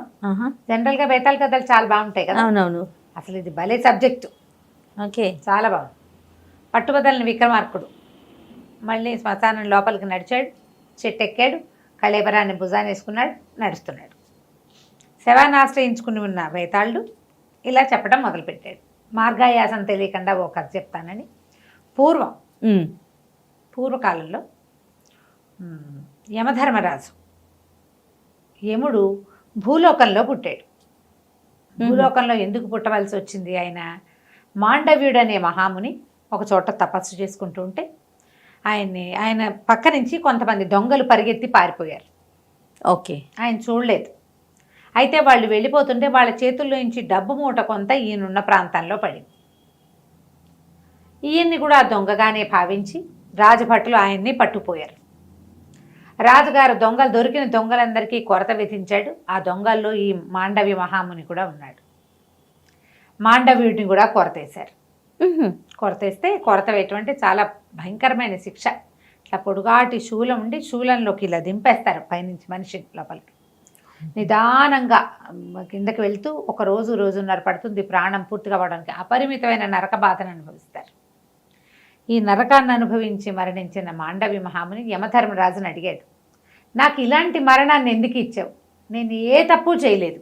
జనరల్ గా బేతాళ కథలు చాలా బాగుంటాయి కదా. అవునవును, అసలు ఇది భలే సబ్జెక్టు. ఓకే, చాలా బాగుంది. పట్టుబదలని విక్రమార్కుడు మళ్ళీ శ్మశానం లోపలికి నడిచాడు, చెట్టు ఎక్కాడు, కళేబరాన్ని భుజాన్ని వేసుకున్నాడు, నడుస్తున్నాడు. శవాన్ని ఆశ్రయించుకుని ఉన్న బేతాళుడు ఇలా చెప్పడం మొదలుపెట్టాడు. మార్గాయాసం తెలియకుండా ఓ కథ చెప్తానని. పూర్వకాలంలో యమధర్మరాజు, యముడు భూలోకంలో పుట్టాడు. భూలోకంలో ఎందుకు పుట్టవలసి వచ్చింది, మాండవ్యుడు అనే మహాముని ఒక చోట తపస్సు చేసుకుంటూ ఉంటే ఆయన పక్క నుంచి కొంతమంది దొంగలు పరిగెత్తి పారిపోయారు. ఓకే, ఆయన చూడలేదు. అయితే వాళ్ళు వెళ్ళిపోతుంటే వాళ్ళ చేతుల్లో నుంచి డబ్బు మూట కొంత ఈయనున్న ప్రాంతంలో పడింది. ఈయన్ని కూడా దొంగగానే భావించి రాజభటులు ఆయన్ని పట్టుపోయారు. రాజుగారు దొరికిన దొంగలందరికీ కొరత విధించాడు. ఆ దొంగల్లో ఈ మాండవి మహాముని కూడా ఉన్నాడు. మాండవ్యుడిని కూడా కొరతేశారు. కొరతేస్తే కొరత వేయటం అంటే చాలా భయంకరమైన శిక్ష. ఇట్లా పొడుగాటి శూలం ఉండి శూలంలోకి ఇలా దింపేస్తారు పైనుంచి మనిషి లోపలికి. నిదానంగా కిందకి వెళ్తూ ఒక రోజున్నర పడుతుంది ప్రాణం పూర్తిగా అవడానికి. అపరిమితమైన నరక బాధను అనుభవిస్తారు. ఈ నరకాన్ని అనుభవించి మరణించిన మాండవి మహాముని యమధర్మరాజుని అడిగాడు, నాకు ఇలాంటి మరణాన్ని ఎందుకు ఇచ్చావు, నేను ఏ తప్పు చేయలేదు,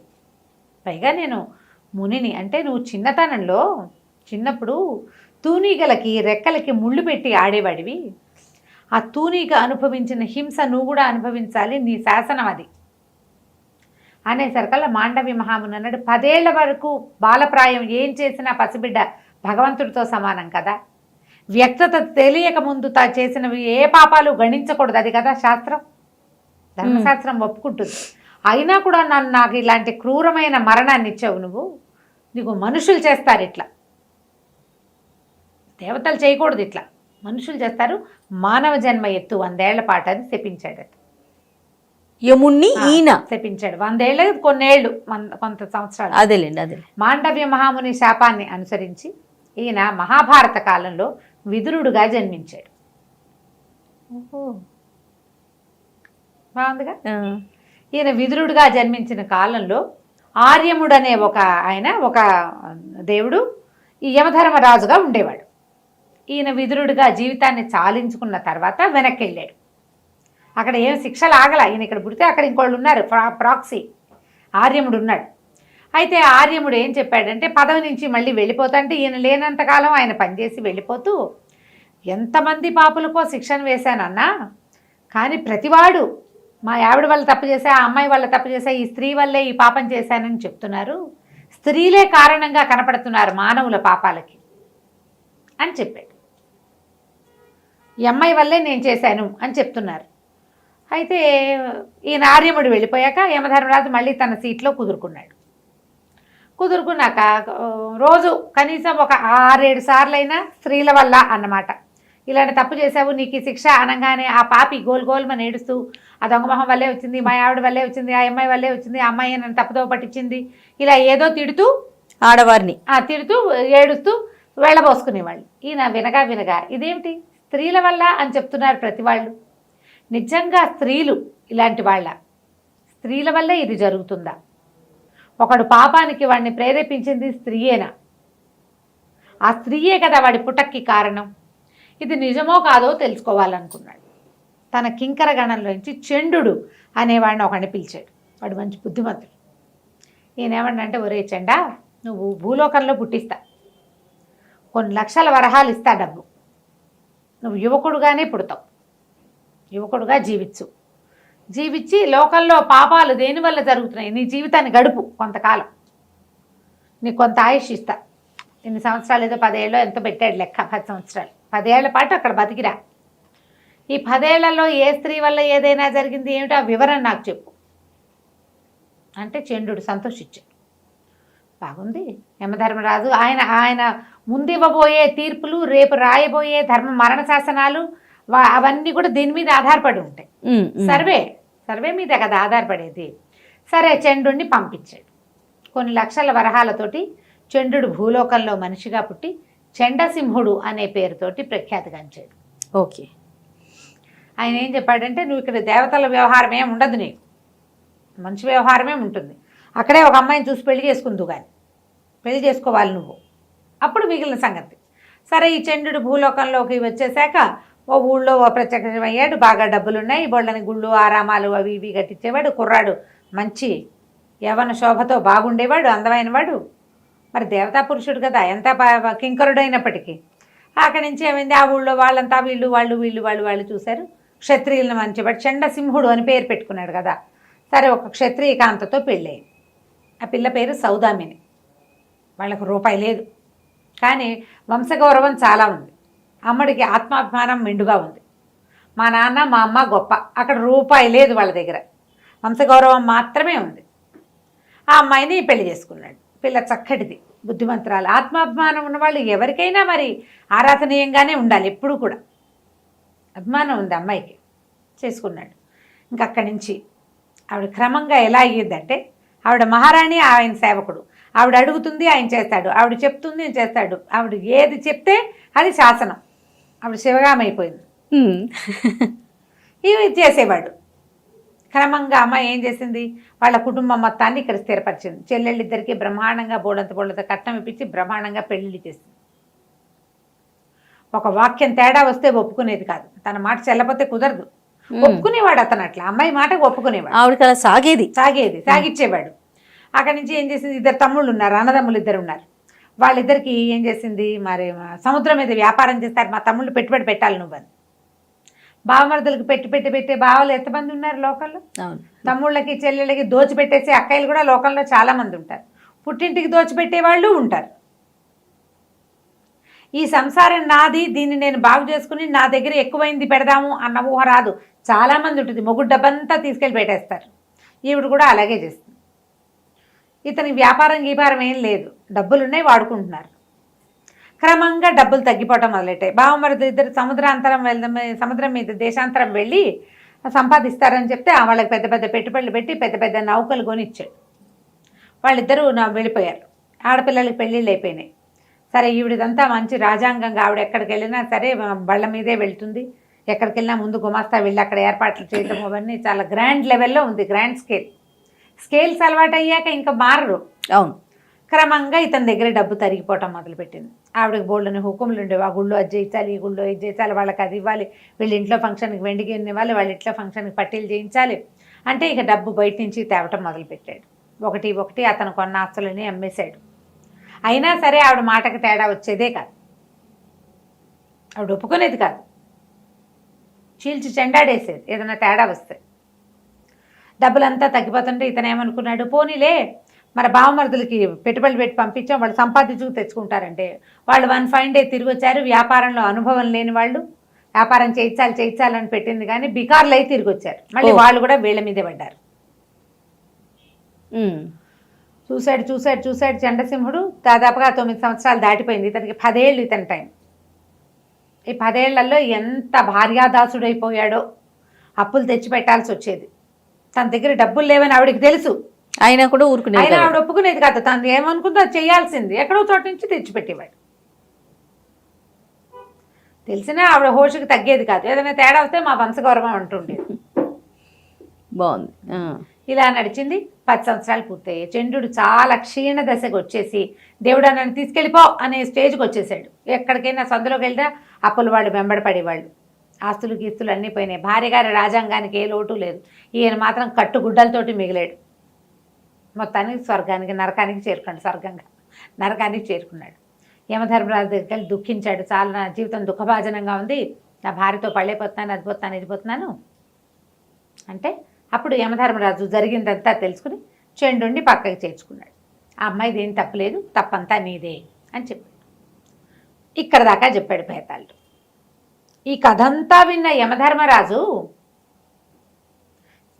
పైగా నేను మునిని, అంటే నువ్వు చిన్నప్పుడు తూనీగలకి రెక్కలకి ముళ్ళు పెట్టి ఆడేవాడివి, ఆ తూనీగా అనుభవించిన హింస నువ్వు కూడా అనుభవించాలి, నీ శాసనం అది అనేసరికల్లా మాండవి మహాముని అన్నాడు, 10 ఏళ్ల వరకు బాలప్రాయం ఏం చేసినా పసిబిడ్డ భగవంతుడితో సమానం కదా, వ్యక్తత తెలియక ముందు చేసినవి ఏ పాపాలు గణించకూడదు, అది కదా శాస్త్రం, ధర్మశాస్త్రం ఒప్పుకుంటుంది. అయినా కూడా నాకు ఇలాంటి క్రూరమైన మరణాన్ని ఇచ్చావు నువ్వు, నీకు మనుషులు చేస్తారు ఇట్లా, దేవతలు చేయకూడదు ఇట్లా, మనుషులు చేస్తారు, మానవ జన్మ ఎత్తు 100 ఏళ్ల పాటు అని శపించాడు. యముణ్ణి ఈయన శపించాడు. 100 ఏళ్ళు కొన్నేళ్ళు, కొంత సంవత్సరాలు. అదేలేండి. మాండవ్య మహాముని శాపాన్ని అనుసరించి ఈయన మహాభారత కాలంలో విదురుడుగా జన్మించాడు. బాగుందిగా. ఈయన విదురుడుగా జన్మించిన కాలంలో ఆర్యముడు అనే ఒక దేవుడు ఈ యమధర్మరాజుగా ఉండేవాడు. ఈయన విదురుడుగా జీవితాన్ని చాలించుకున్న తర్వాత వెనక్కి వెళ్ళాడు. అక్కడ ఏం శిక్షలు ఆగల, ఈయన ఇక్కడ పుడితే అక్కడ ఇంకోళ్ళు ఉన్నారు, ప్రాక్సీ ఆర్యముడు ఉన్నాడు. అయితే ఆర్యముడు ఏం చెప్పాడంటే, పదవి నుంచి మళ్ళీ వెళ్ళిపోతా అంటే ఈయన లేనంతకాలం ఆయన పనిచేసి వెళ్ళిపోతూ, ఎంతమంది పాపులకో శిక్షను వేశానన్నా, కానీ ప్రతివాడు మా ఆవిడ వల్ల తప్పు చేశా, ఆ అమ్మాయి వల్ల తప్పు చేశా, ఈ స్త్రీ వల్లే ఈ పాపం చేశానని చెప్తున్నారు, స్త్రీలే కారణంగా కనపడుతున్నారు మానవుల పాపాలకి అని చెప్పాడు. ఈ అమ్మాయి వల్లే నేను చేశాను అని చెప్తున్నారు. అయితే ఈయన ఆర్యముడు వెళ్ళిపోయాక యమధర్మరాజు మళ్ళీ తన సీట్లో కుదురుకున్నాక రోజు కనీసం ఒక 6-7 సార్లైనా స్త్రీల వల్ల అన్నమాట, ఇలాంటి తప్పు చేసావు నీకు ఈ శిక్ష అనగానే ఆ పాపి గోల్మని ఏడుస్తూ, ఆ దొంగమొహం వల్లే వచ్చింది, మా ఆవిడ వల్లే వచ్చింది, ఆ అమ్మాయి వల్లే వచ్చింది, ఆ అమ్మాయి నన్ను తప్పుదో పట్టించింది, ఇలా ఏదో తిడుతూ ఆడవారిని తిడుతూ ఏడుస్తూ వెళ్ళబోసుకునేవాళ్ళు. ఈయన వినగా ఇదేమిటి స్త్రీల వల్ల అని చెప్తున్నారు ప్రతి వాళ్ళు, నిజంగా స్త్రీలు ఇలాంటి వాళ్ళ, స్త్రీల వల్లే ఇది జరుగుతుందా, ఒకడు పాపానికి వాడిని ప్రేరేపించింది స్త్రీయేనా, ఆ స్త్రీయే కదా వాడి పుట్టక్కి కారణం, ఇది నిజమో కాదో తెలుసుకోవాలనుకున్నాడు. తన కింకర గణంలోంచి చండు అనేవాడిని ఒకడిని పిలిచాడు. వాడు మంచి బుద్ధిమంతుడు. ఈయన ఏమంటే, ఒరే చెండా, నువ్వు భూలోకంలో పుట్టిస్తా, కొన్ని లక్షల వరహాలు ఇస్తా డబ్బు, నువ్వు యువకుడుగానే పుడతావు, యువకుడుగా జీవించి లోకంలో పాపాలు దేనివల్ల జరుగుతున్నాయి నీ జీవితాన్ని గడుపు కొంతకాలం, నీకు కొంత ఆయుష్ ఇస్తా, ఇన్ని సంవత్సరాలు ఏదో 10 ఏళ్ళలో ఎంతో పెట్టాడు లెక్క, 10 సంవత్సరాలు, 10 ఏళ్ల పాటు అక్కడ బతికిరా, ఈ 10 ఏళ్లలో ఏ స్త్రీ వల్ల ఏదైనా జరిగింది ఏమిటో ఆ వివరణ నాకు చెప్పు అంటే చండు సంతోషించాడు. బాగుంది. యమధర్మరాజు ఆయన ముందివ్వబోయే తీర్పులు, రేపు రాయబోయే ధర్మ మరణ శాసనాలు అవన్నీ కూడా దీని మీద ఆధారపడి ఉంటాయి. సర్వే మీద కదా ఆధారపడేది. సరే, చండుని పంపించాడు. కొన్ని లక్షల వరహాలతోటి చండు భూలోకంలో మనిషిగా పుట్టి చండసింహుడు అనే పేరుతోటి ప్రఖ్యాతిగాంచాడు. ఓకే. ఆయన ఏం చెప్పాడంటే, నువ్వు ఇక్కడ దేవతల వ్యవహారం ఏమి ఉండదు, నీకు మంచి వ్యవహారమే ఉంటుంది, అక్కడే ఒక అమ్మాయిని చూసి పెళ్లి చేసుకుందు, కానీ పెళ్లి చేసుకోవాలి నువ్వు, అప్పుడు మిగిలిన సంగతి. సరే, ఈ చండు భూలోకంలోకి వచ్చేసాక ఓ ఊళ్ళో ప్రత్యక్షమయ్యాడు, బాగా డబ్బులున్నాయి, బొళ్ళని గుళ్ళు ఆరామాలు అవి ఇవి కట్టించేవాడు, కుర్రాడు మంచి యవన శోభతో బాగుండేవాడు, అందమైన వాడు, మరి దేవతా పురుషుడు కదా, ఎంత కింకరుడైనప్పటికీ. అక్కడి నుంచి ఏమైంది, ఆ ఊళ్ళో వాళ్ళంతా వాళ్ళు చూశారు, క్షత్రియులను మంచివాడు, చండసింహుడు అని పేరు పెట్టుకున్నాడు కదా. సరే, ఒక క్షత్రియ కాంతతో పెళ్ళయింది. ఆ పిల్ల పేరు సౌదామిని. వాళ్ళకు రూపాయి లేదు, కానీ వంశగౌరవం చాలా ఉంది, అమ్మడికి ఆత్మాభిమానం మెండుగా ఉంది, మా నాన్న మా అమ్మ గొప్ప, అక్కడ రూపాయి లేదు వాళ్ళ దగ్గర, వంశగౌరవం మాత్రమే ఉంది. ఆ అమ్మాయిని పెళ్లి చేసుకున్నాడు. పిల్ల చక్కటిది, బుద్ధిమంతురాలు, ఆత్మాభిమానం ఉన్నవాళ్ళు ఎవరికైనా మరి ఆరాధనీయంగానే ఉండాలి, ఎప్పుడూ కూడా అభిమానం ఉంది అమ్మాయికి. చేసుకున్నాడు. ఇంకక్కడి నుంచి ఆవిడ క్రమంగా ఎలా అయ్యిందంటే, ఆవిడ మహారాణి, ఆయన సేవకుడు, ఆవిడ అడుగుతుంది ఆయన చేస్తాడు, ఆవిడ చెప్తుంది ఆయన చేస్తాడు, ఆవిడ ఏది చెప్తే అది శాసనం, ఆవిడ శివగామైపోయింది. ఇవి చేసేవాడు. క్రమంగా అమ్మాయి ఏం చేసింది, వాళ్ళ కుటుంబం మొత్తాన్ని ఇక్కడ స్థిరపరిచింది. చెల్లెళ్ళిద్దరికీ బ్రహ్మాండంగా బోడంత కట్నం ఇప్పించి బ్రహ్మాండంగా పెళ్లి చేసింది. ఒక వాక్యం తేడా వస్తే ఒప్పుకునేది కాదు, తన మాట చెల్లపోతే కుదరదు, ఒప్పుకునేవాడు అతను. అట్లా అమ్మాయి మాటకు ఒప్పుకునేవాడు, ఆవిడకి అలా సాగిచ్చేవాడు. అక్కడి నుంచి ఏం చేసింది, 2 తమ్ముళ్ళు ఉన్నారు, అన్నదమ్ములు 2 ఉన్నారు. వాళ్ళిద్దరికి ఏం చేసింది, మరి సముద్రం మీద వ్యాపారం చేస్తారు, మా తమ్ముళ్ళు పెట్టుబడి పెట్టాలి నువ్వని. బావమరుదులకు పెట్టి బావలు ఎంతమంది ఉన్నారు లోకల్లో? అవును. తమ్ముళ్ళకి చెల్లెళ్ళకి దోచిపెట్టేసే అక్కయ్యలు కూడా లోకంలో చాలా మంది ఉంటారు. పుట్టింటికి దోచిపెట్టే వాళ్ళు ఉంటారు. ఈ సంసారం నాది, దీన్ని నేను బాగు చేసుకుని నా దగ్గర ఎక్కువైంది పెడదాము అన్న ఊహ రాదు. చాలామంది ఉంటుంది, మొగుడు డబ్బంతా తీసుకెళ్ళి పెట్టేస్తారు. ఈవిడ కూడా అలాగే చేస్తుంది. ఇతని వ్యాపారం ఏం లేదు, డబ్బులున్నాయి, వాడుకుంటున్నారు. క్రమంగా డబ్బులు తగ్గిపోవటం మొదలెట్టాయి. బావమరుదు ఇద్దరు సముద్రం మీద దేశాంతరం వెళ్ళి సంపాదిస్తారని చెప్తే వాళ్ళకి పెద్ద పెద్ద పెట్టుబడులు పెట్టి పెద్ద పెద్ద నౌకలు కొనిచ్చాడు. వాళ్ళిద్దరూ వెళ్ళిపోయారు. ఆడపిల్లలకి పెళ్ళిళ్ళు అయిపోయినాయి. సరే, ఈవిడిదంతా మంచి రాజాంగంగా ఆవిడ ఎక్కడికి వెళ్ళినా సరే బళ్ళ మీదే వెళ్తుంది. ఎక్కడికి వెళ్ళినా ముందు గుమాస్తా వెళ్ళి అక్కడ ఏర్పాట్లు చేయటం అవన్నీ చాలా గ్రాండ్ లెవెల్లో ఉంది, గ్రాండ్ స్కేల్స్ అలవాటు అయ్యాక ఇంకా మారరు. అవును. క్రమంగా ఇతని దగ్గర డబ్బు తరిగిపోవటం మొదలుపెట్టింది. ఆవిడకి బోల్డ్ని హుకుములు ఉండేవి. ఆ గుళ్ళో అది చేయించాలి, ఈ గుళ్ళో ఇది చేయించాలి, వాళ్ళకి అది ఇవ్వాలి, వీళ్ళ ఇంట్లో ఫంక్షన్కి వెండి గిన్నె ఇవ్వాలి, వాళ్ళ ఇంట్లో ఫంక్షన్కి పట్టీలు చేయించాలి అంటే ఇక డబ్బు బయట నుంచి తేవటం మొదలుపెట్టాడు. ఒకటి అతను కొన్న ఆస్తులని అమ్మేశాడు. అయినా సరే ఆవిడ మాటకి తేడా వచ్చేదే కాదు, ఆవిడ ఒప్పుకునేది కాదు, చీల్చి చెండాడేసేది ఏదైనా తేడా వస్తే. డబ్బులంతా తగ్గిపోతుంటే ఇతను ఏమనుకున్నాడు, పోనీలే మన బావమరుదులకి పెట్టుబడులు పెట్టి పంపించాం, వాళ్ళు సంపాదించుకు తెచ్చుకుంటారంటే వాళ్ళు వన్ ఫైన్ డే తిరిగి వచ్చారు. వ్యాపారంలో అనుభవం లేని వాళ్ళు, వ్యాపారం చేయించాలని పెట్టింది కానీ బికార్లు అయి తిరిగి వచ్చారు. మళ్ళీ వాళ్ళు కూడా వీళ్ళ మీదే పడ్డారు. చూశాడు చండసింహుడు. దాదాపుగా 9 సంవత్సరాలు దాటిపోయింది. ఇతనికి 10 ఏళ్ళు ఇతని టైం. ఈ 10 ఏళ్లలో ఎంత భార్యాదాసుడైపోయాడో. అప్పులు తెచ్చి పెట్టాల్సి వచ్చేది. తన దగ్గర డబ్బులు లేవని ఆవిడకి తెలుసు, అయినా కూడా ఊరుకునేది. ఆవిడ ఒప్పుకునేది కాదు. తను ఏమనుకుందో అది చేయాల్సింది. ఎక్కడో చోట నుంచి తెచ్చిపెట్టేవాడు. తెలిసినా ఆవిడ హోషుకి తగ్గేది కాదు. ఏదైనా తేడా వస్తే మా వంశగౌరవం అంటుండేది. బాగుంది. ఇలా నడిచింది. 10 సంవత్సరాలు పూర్తయ్యాయి. చంద్రుడు చాలా క్షీణ దశకు వచ్చేసి దేవుడా నన్ను తీసుకెళ్ళిపో అనే స్టేజ్కి వచ్చేసాడు. ఎక్కడికైనా సందులోకి వెళ్తే అప్పులు వాళ్ళు వెంబడపడేవాళ్ళు. ఆస్తులు గీస్తులు అన్నీ పోయినాయి. భార్యగారి రాజాంగానికి ఏ లోటు లేదు. ఈయన మాత్రం కట్టుగుడ్డలతోటి మిగిలాడు. మొత్తానికి స్వర్గానికి నరకానికి చేరుకున్నాడు. యమధర్మరాజు దగ్గరికి వెళ్ళి దుఃఖించాడు. చాలా నా జీవితం దుఃఖభాజనంగా ఉంది, నా భార్యతో పళ్ళైపోతున్నాను, అది పోతున్నాను, ఇది పోతున్నాను అంటే అప్పుడు యమధర్మరాజు జరిగిందంతా తెలుసుకుని చండుని పక్కకి చేర్చుకున్నాడు. ఆ అమ్మాయిది ఏం తప్పలేదు, తప్పంతా నీదే అని చెప్పాడు. ఇక్కడ దాకా చెప్పాడు భేతాళుడు. ఈ కథంతా విన్న యమధర్మరాజు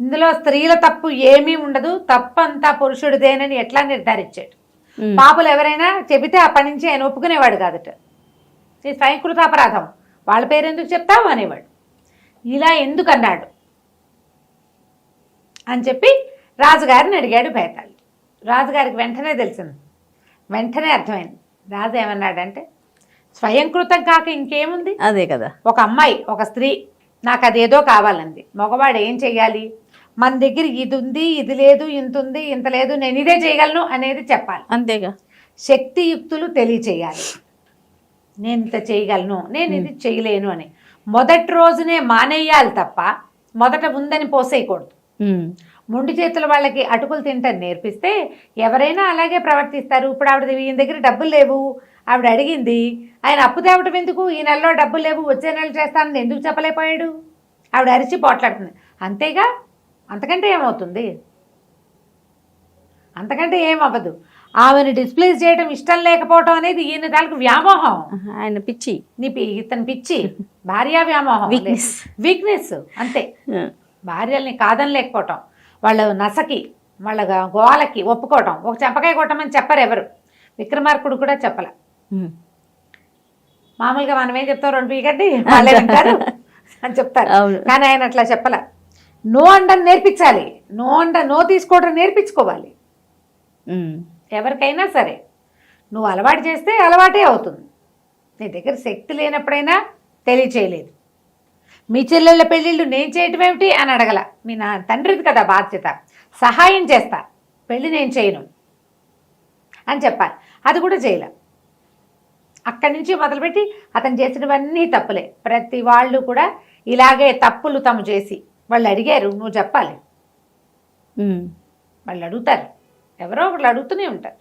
ఇందులో స్త్రీల తప్పు ఏమీ ఉండదు, తప్పంతా పురుషుడిదేనని ఎట్లా నిర్ధారించాడు. పాపులు ఎవరైనా చెబితే అప్పటి నుంచి ఆయన ఒప్పుకునేవాడు కాదట. ఇది స్వయంకృతాపరాధం, వాళ్ళ పేరెందుకు చెప్తావు అనేవాడు. ఇలా ఎందుకన్నాడు అని చెప్పి రాజుగారిని అడిగాడు భేతాళుడు. రాజుగారికి వెంటనే తెలిసింది, వెంటనే అర్థమైంది. రాజు ఏమన్నాడంటే, స్వయంకృతం కాక ఇంకేముంది, అదే కదా. ఒక అమ్మాయి, ఒక స్త్రీ నాకు అదేదో కావాలంది. మగవాడు ఏం చెయ్యాలి, మన దగ్గర ఇది ఉంది, ఇది లేదు, ఇంత ఉంది, ఇంత లేదు, నేను ఇదే చేయగలను అనేది చెప్పాలి. అంతేగా. శక్తియుక్తులు తెలియచేయాలి. నేను ఇంత చేయగలను, నేను ఇది చేయలేను అని మొదటి రోజునే మానేయాలి తప్ప మొదట ఉందని పోసేయకూడదు. మొండి చేతుల వాళ్ళకి అటుకులు తింటాను నేర్పిస్తే ఎవరైనా అలాగే ప్రవర్తిస్తారు. ఇప్పుడు ఆవిడ ఈయన దగ్గర డబ్బులు లేవు, ఆవిడ అడిగింది, ఆయన అప్పు తేవటం ఎందుకు, ఈ నెలలో డబ్బులు లేవు, వచ్చే నెల చేస్తానని ఎందుకు చెప్పలేకపోయాడు, ఆవిడ అరిచి పోట్లాడుతుంది. అంతేగా, అంతకంటే ఏమవుతుంది, అంతకంటే ఏమవ్వదు. ఆమెను డిస్ప్లేస్ చేయడం ఇష్టం లేకపోవటం అనేది ఈయన దానికి వ్యామోహం, ఆయన పిచ్చి, ఇతని పిచ్చి, భార్య వ్యామోహం, వీక్నెస్ అంతే. భార్యల్ని కాదని లేకపోవటం, వాళ్ళ నసకి, వాళ్ళ గోలకి ఒప్పుకోవటం. ఒక చెంపకాయ కొట్టమని చెప్పరు ఎవరు, విక్రమార్కుడు కూడా చెప్పలే. మామూలుగా మనం ఏం చెప్తాం, 2 పీకండి వాళ్ళే వింటారు అని చెప్తారు. కానీ ఆయన అట్లా చెప్పలే. నో అండని నేర్పించాలి, నో తీసుకోవడం నేర్పించుకోవాలి. ఎవరికైనా సరే నువ్వు అలవాటు చేస్తే అలవాటే అవుతుంది. నీ దగ్గర శక్తి లేనప్పుడైనా తెలియచేయలేదు. మీ చెల్లెళ్ళ పెళ్ళిళ్ళు నేను చేయటం ఏమిటి అని అడగల. మీ నా తండ్రిది కదా బాధ్యత, సహాయం చేస్తా, పెళ్ళి నేను చేయను అని చెప్పాలి. అది కూడా చేయలే. అక్కడి నుంచి మొదలుపెట్టి అతను చేసినవన్నీ తప్పులే. ప్రతి వాళ్ళు కూడా ఇలాగే తప్పులు తాము చేసి వాళ్ళు అడిగారు, నువ్వు చెప్పాలి. వాళ్ళు అడుగుతారు, ఎవరో ఒకళ్ళు అడుగుతూనే ఉంటారు.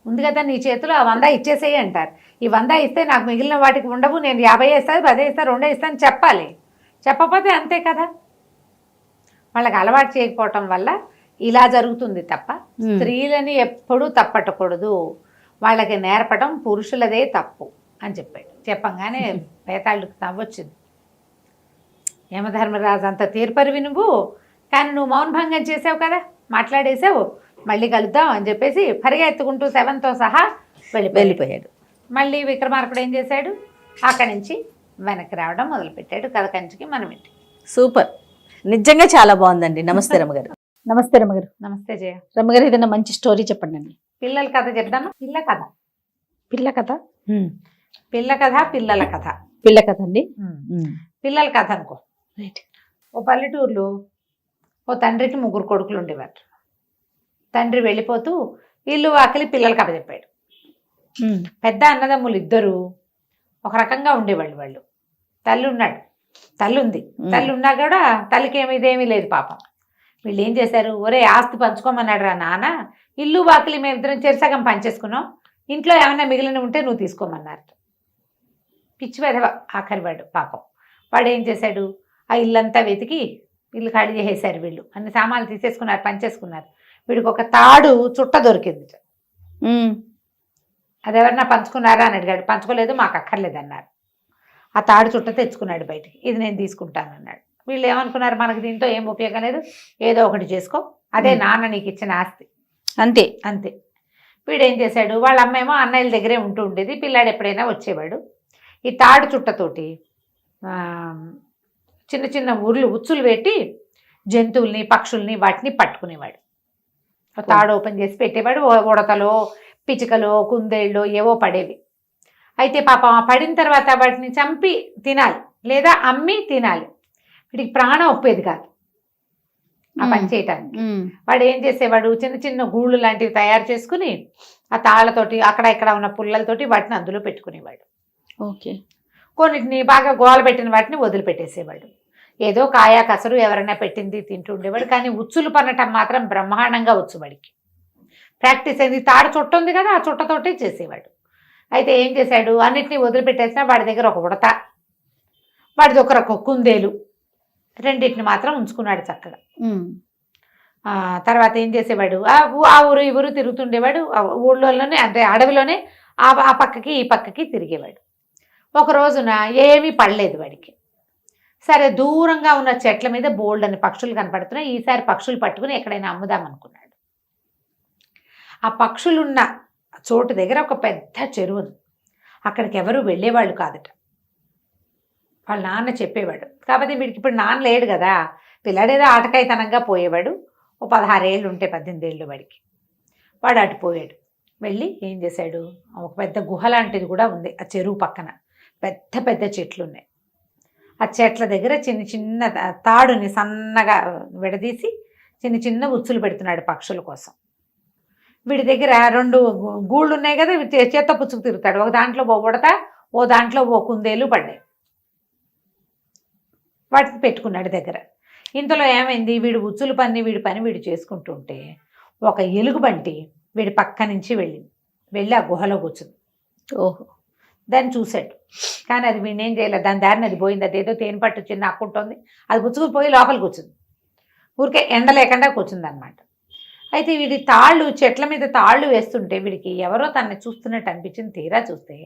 ఉంది కదా నీ చేతిలో, ఆ 100 ఇచ్చేసేయి అంటారు. ఈ 100 ఇస్తే నాకు మిగిలిన వాటికి ఉండవు, నేను 50 ఇస్తాను, 10 ఇస్తాను, 2 ఇస్తాను చెప్పాలి. చెప్పకపోతే అంతే కదా. వాళ్ళకి అలవాటు చేయకపోవటం వల్ల ఇలా జరుగుతుంది తప్ప స్త్రీలని ఎప్పుడూ తప్పట్టకూడదు, వాళ్ళకి నేర్పడం పురుషులదే తప్పు అని చెప్పాడు. చెప్పంగానే పేతాళ్ళకి నవ్వొచ్చింది. యమధర్మరాజు అంత తీర్పరివి నువ్వు, కానీ నువ్వు మౌనభంగం చేసావు కదా, మాట్లాడేసావు, మళ్ళీ కలుద్దాం అని చెప్పేసి పరిగెత్తుకుంటూ శవంతో సహా వెళ్ళిపోయాడు. మళ్ళీ విక్రమార్కుడు ఏం చేశాడు, అక్కడి నుంచి వెనక్కి రావడం మొదలుపెట్టాడు. కథ కంచికి మనం ఇంటి. సూపర్, నిజంగా చాలా బాగుందండి. నమస్తే రమ్మగారు. నమస్తే రమ్మగారు. నమస్తే జయ. రమ్మగారు, ఏదైనా మంచి స్టోరీ చెప్పండి అండి. పిల్లల కథ చెప్దామా? పిల్ల కథ పిల్ల కథ పిల్లల కథ పిల్ల కథ అండి. పిల్లల కథ అనుకో. రైట్. ఓ పల్లెటూరులో ఓ తండ్రికి 3 కొడుకులు ఉండేవారు. తండ్రి వెళ్ళిపోతూ ఇల్లు వాకిలి పిల్లలకి అప్పచెప్పాడు. పెద్ద అన్నదమ్ములు 2 ఒక రకంగా ఉండేవాళ్ళు. వాళ్ళు తల్లి ఉన్నాడు, తల్లి ఉంది, తల్లి ఉన్నా కూడా తల్లికి ఇదేమీ లేదు పాపం. వీళ్ళు ఏం చేశారు, ఒరే ఆస్తి పంచుకోమన్నాడు రా నాన్న, ఇల్లు వాకిలి మేమిద్దరం చెరసగం పంచేసుకున్నాం, ఇంట్లో ఏమైనా మిగిలిన ఉంటే నువ్వు తీసుకోమన్నారు. పిచ్చి వెధవ ఆఖరివాడు పాపం. వాడు ఏం చేశాడు, ఆ ఇల్లంతా వెతికి ఇల్లు ఖాళీ చేసేశారు. వీళ్ళు అన్ని సామాన్లు తీసేసుకున్నారు, పంచేసుకున్నారు. వీడికి ఒక తాడు చుట్ట దొరికింది. అది ఎవరన్నా పంచుకున్నారా అని అడిగాడు. పంచుకోలేదు, మాకు అక్కర్లేదు అన్నారు. ఆ తాడు చుట్ట తెచ్చుకున్నాడు బయటికి. ఇది నేను తీసుకుంటానన్నాడు. వీళ్ళు ఏమనుకున్నారు, మనకు దీంతో ఏం ఉపయోగం లేదు, ఏదో ఒకటి చేసుకో, అదే నాన్న నీకు ఇచ్చిన ఆస్తి, అంతే అంతే. వీడేం చేశాడు, వాళ్ళ అమ్మేమో అన్నయ్యల దగ్గరే ఉంటూ ఉండేది, పిల్లాడు ఎప్పుడైనా వచ్చేవాడు. ఈ తాడు చుట్టతోటి చిన్న చిన్న ఉచ్చులు పెట్టి జంతువుల్ని పక్షుల్ని వాటిని పట్టుకునేవాడు. తాడు ఓపెన్ చేసి పెట్టేవాడు. ఉడతలో పిచ్చుకలో కుందేళ్ళు ఏవో పడేవి. అయితే పాపం పడిన తర్వాత వాటిని చంపి తినాలి లేదా అమ్మి తినాలి. వీడికి ప్రాణం ఒప్పేది కాదు ఆ పని చేయటానికి. వాడు ఏం చేసేవాడు, చిన్న చిన్న గూళ్ళు లాంటివి తయారు చేసుకుని ఆ తాళ్ళతోటి అక్కడ ఇక్కడ ఉన్న పుల్లలతోటి వాటిని అందులో పెట్టుకునేవాడు. ఓకే. కొన్నిటిని బాగా గోల పెట్టిన వాటిని వదిలిపెట్టేసేవాడు. ఏదో కాయా కసరు ఎవరైనా పెట్టింది తింటూ ఉండేవాడు. కానీ ఉచ్చులు పన్నటం మాత్రం బ్రహ్మాండంగా వచ్చు వాడికి. ప్రాక్టీస్ అయింది. తాడు చుట్ట ఉంది కదా, ఆ చుట్టతోటే చేసేవాడు. అయితే ఏం చేశాడు, అన్నిటినీ వదిలిపెట్టేసినా వాడి దగ్గర ఒక ఉడత, వాడి దగ్గర ఒక కుందేలు, రెండింటిని మాత్రం ఉంచుకున్నాడు చక్కగా. తర్వాత ఏం చేసేవాడు, ఆ ఊరు ఈ ఊరు తిరుగుతుండేవాడు. ఊళ్ళోనే అంటే అడవిలోనే ఆ పక్కకి ఈ పక్కకి తిరిగేవాడు. ఒక రోజున ఏమీ పడలేదు వాడికి. సరే, దూరంగా ఉన్న చెట్ల మీద బోల్డ్ అని పక్షులు కనపడుతున్నాయి. ఈసారి పక్షులు పట్టుకుని ఎక్కడైనా అమ్ముదాం అనుకున్నాడు. ఆ పక్షులున్న చోటు దగ్గర ఒక పెద్ద చెరువు ఉంది. అక్కడికి ఎవరు వెళ్ళేవాళ్ళు కాదట. వాళ్ళ నాన్న చెప్పేవాడు. కాకపోతే వీడికి ఇప్పుడు నాన్న లేడు కదా, పిల్లాడేదో ఆటకాయితనంగా పోయేవాడు. ఓ 16 ఏళ్ళు ఉంటే 18 ఏళ్ళు వాడికి. వాడు అటు పోయాడు. వెళ్ళి ఏం చేశాడు, ఒక పెద్ద గుహ లాంటిది కూడా ఉంది ఆ చెరువు పక్కన. పెద్ద పెద్ద చెట్లు ఉన్నాయి. ఆ చెట్ల దగ్గర చిన్న చిన్న తాడుని సన్నగా విడదీసి చిన్న చిన్న ఉచ్చులు పెడుతున్నాడు పక్షుల కోసం. వీడి దగ్గర 2 గూళ్ళు ఉన్నాయి కదా, చేత్త పుచ్చుకు తిరుగుతాడు. ఒక దాంట్లో ఓ ఉడత, ఓ దాంట్లో ఓ కుందేలు పడ్డాయి. వాటిని పెట్టుకున్నాడు దగ్గర. ఇంతలో ఏమైంది, వీడు ఉచ్చులు పని వీడి పని వీడు చేసుకుంటుంటే ఒక ఎలుగుబంటి వీడి పక్క నుంచి వెళ్ళి ఆ గుహలో కూర్చుంది. ఓహో. దాన్ని చూశాడు. కానీ అది వీడిని ఏం చేయలేదు. దాని దారిని అది పోయింది. అదేదో తేనె పట్టు చిన్న అక్కుంటుంది. అది పుచ్చుకుని పోయి లోపల కూర్చుంది. ఊరికే ఎండ లేకుండా కూర్చుంది అనమాట. అయితే వీడి చెట్ల మీద తాళ్ళు వేస్తుంటే వీడికి ఎవరో తనని చూస్తున్నట్టు అనిపించింది. తీరా చూస్తే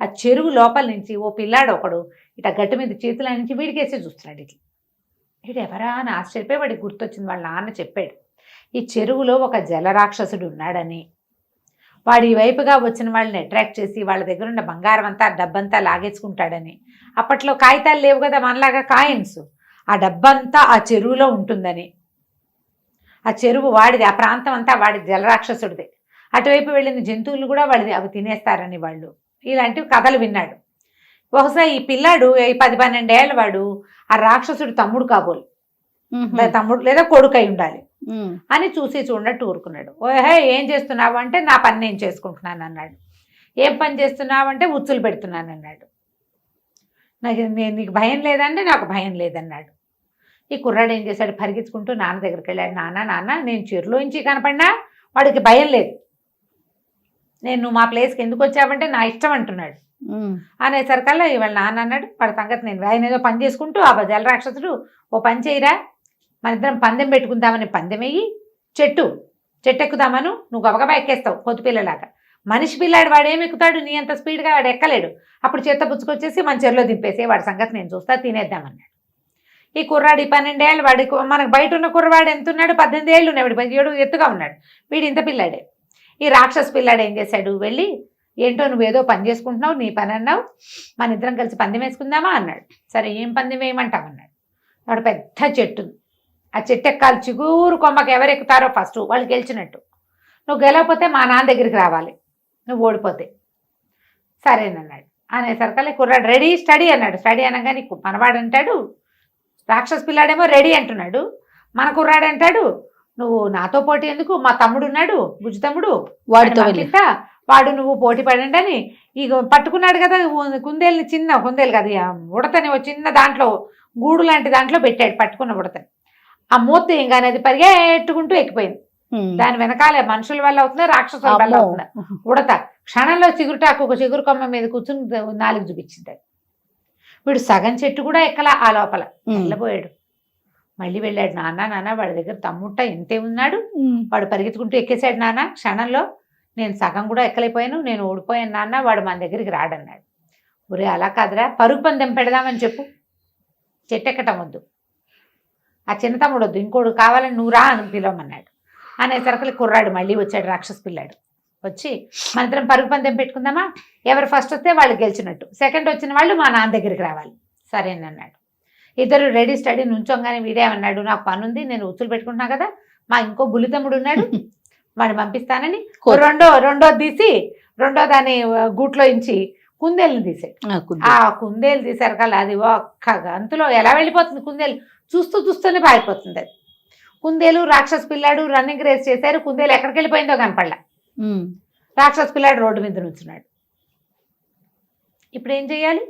ఆ చెరువు లోపల నుంచి ఓ పిల్లాడు ఒకడు ఇట గట్టి మీద చేతుల నుంచి వీడికేసి చూస్తున్నాడు. ఇట్లా వీడు ఎవరా అని ఆశ్చర్యపోయి వాడికి గుర్తొచ్చింది. వాళ్ళ నాన్న చెప్పాడు, ఈ చెరువులో ఒక జలరాక్షసుడు ఉన్నాడని, వాడి వైపుగా వచ్చిన వాళ్ళని అట్రాక్ట్ చేసి వాళ్ళ దగ్గర ఉన్న బంగారం అంతా డబ్బంతా లాగేసుకుంటాడని. అప్పట్లో కాగితాలు లేవు కదా మనలాగా కాయిన్స్. ఆ డబ్బంతా ఆ చెరువులో ఉంటుందని, ఆ చెరువు వాడిది, ఆ ప్రాంతం అంతా వాడి జలరాక్షసుడిది, అటువైపు వెళ్ళిన జంతువులు కూడా వాడిది, అవి తినేస్తారని వాళ్ళు ఇలాంటివి కథలు విన్నాడు. బహుశా ఈ పిల్లాడు 10-12 ఏళ్ళ వాడు ఆ రాక్షసుడు తమ్ముడు కాబోలు, తమ్ముడు లేదా కొడుకు అయి ఉండాలి అని చూసి చూడనట్టు ఊరుకున్నాడు. ఓహే, ఏం చేస్తున్నావు అంటే నా పని నేను చేసుకుంటున్నాను అన్నాడు. ఏం పని చేస్తున్నావు అంటే ఉచ్చులు పెడుతున్నాను అన్నాడు. నీకు భయం లేదంటే నాకు భయం లేదన్నాడు. ఈ కుర్రాడు ఏం చేశాడు, పరిగెత్తుకుంటూ నాన్న దగ్గరికి వెళ్ళాడు. నాన్న నేను చెరువులోంచి కనపడినా వాడికి భయం లేదు. నువ్వు మా ప్లేస్కి ఎందుకు వచ్చావంటే నా ఇష్టం అంటున్నాడు. అనేసరికల్లా ఇవాళ నాన్న అన్నాడు వాడి సంగతి నేను ఆయన ఏదో పని చేసుకుంటూ ఆ జలరాక్షసుడు ఓ పని చేయరా మన ఇద్దరం పందెం పెట్టుకుందామని పందెం వేయి చెట్టు ఎక్కుదామను నువ్వు గబగబా ఎక్కేస్తావు కొద్ది పిల్లలాగా మనిషి పిల్లాడు వాడు ఏమి ఎక్కుతాడు నీ అంత స్పీడ్గా వాడు ఎక్కలేడు అప్పుడు చేత్త పుచ్చుకొచ్చేసి మన చెరులో దింపేసి వాడి సంగతి నేను చూస్తా తినేద్దామన్నాడు ఈ కుర్రాడు 12 ఏళ్ళు వాడి మనకు బయట ఉన్న కుర్రవాడు ఎంత ఉన్నాడు 18 ఏళ్ళు ఉన్నాడు 17 ఎత్తుగా ఉన్నాడు వీడు ఇంత పిల్లాడే ఈ రాక్షస పిల్లాడు ఏం చేశాడు వెళ్ళి ఏంటో నువ్వు ఏదో పని చేసుకుంటున్నావు నీ పని అన్నావు మన ఇద్దరం కలిసి పందెం వేసుకుందామా అన్నాడు సరే ఏం పందెం వేయమంటావు అన్నాడు వాడు పెద్ద చెట్టు ఆ చెట్టు ఎక్కాలి చిగురు కొమ్మకి ఎవరు ఎక్కుతారో ఫస్ట్ వాళ్ళు గెలిచినట్టు నువ్వు గెలవకపోతే మా నాన్న దగ్గరికి రావాలి నువ్వు ఓడిపోతే సరేనన్నాడు అనేసరికల్లా కుర్రాడు రెడీ స్టడీ అన్నాడు స్టడీ అనగా నీకు మనవాడు అంటాడు రాక్షస పిల్లాడేమో రెడీ అంటున్నాడు మన కుర్రాడు అంటాడు నువ్వు నాతో పోటీ ఎందుకు మా తమ్ముడు ఉన్నాడు బుజ్జి తమ్ముడు వాడు నువ్వు పోటీ పడండి అని ఇక పట్టుకున్నాడు కదా కుందేలుని చిన్న కుందేలు కదా ఉడతని ఒక చిన్న దాంట్లో గూడు లాంటి దాంట్లో పెట్టాడు పట్టుకున్న ఉడతని ఆ మూత ఏం కానీ అది పరిగెట్టుకుంటూ ఎక్కిపోయింది దాని వెనకాలే మనుషుల వల్ల అవుతుంది రాక్షసుల వల్ల అవుతుంది ఉడత క్షణంలో చిగురుటాకు ఒక చిగురు కొమ్మ మీద కూర్చుని 4 చూపించింది వీడు సగం చెట్టు కూడా ఎక్కలా ఆ లోపల వెళ్ళబోయాడు మళ్ళీ వెళ్ళాడు నాన్న వాడి దగ్గర తమ్ముట్ట ఎంతే ఉన్నాడు వాడు పరిగెత్తుకుంటూ ఎక్కేశాడు నాన్న క్షణంలో నేను సగం కూడా ఎక్కలేకపోయాను నేను ఓడిపోయాను నాన్న వాడు మన దగ్గరికి రాడన్నాడు ఒరే అలా కాదురా పరుగు పందెం పెడదామని చెప్పు చెట్టు ఎక్కటం వద్దు ఆ చిన్న తమ్ముడు వద్దు ఇంకోడు కావాలని నువ్వు రా అని పిలవమన్నాడు అనేసరికి కుర్రాడు మళ్ళీ వచ్చాడు రాక్షస పిల్లాడు వచ్చి మన ఇద్దరం పరుగు పందెం పెట్టుకుందామా ఎవరు ఫస్ట్ వస్తే వాళ్ళు గెలిచినట్టు సెకండ్ వచ్చిన వాళ్ళు మా నాన్న దగ్గరికి రావాలి సరేనన్నాడు ఇద్దరు రెడీ స్టడీ నుంచోగానే వీడేమన్నాడు నాకు పని ఉంది నేను ఉచ్చులు పెట్టుకుంటున్నా కదా మా ఇంకో బుల్లి తమ్ముడు ఉన్నాడు వాడిని పంపిస్తానని రెండో తీసి రెండో దాన్ని గూట్లో ఇంచి కుందేలుని తీసాడు ఆ కుందేలు తీసారు కదా అది ఒక్క గంతులో ఎలా వెళ్ళిపోతుంది కుందేలు చూస్తూనే పారిపోతుంది అది కుందేలు రాక్షస పిల్లాడు రన్నింగ్ రేస్ చేశారు కుందేలు ఎక్కడికి వెళ్ళిపోయిందో కనపడలా రాక్షస పిల్లాడు రోడ్డు మీద నుంచున్నాడు ఇప్పుడు ఏం చెయ్యాలి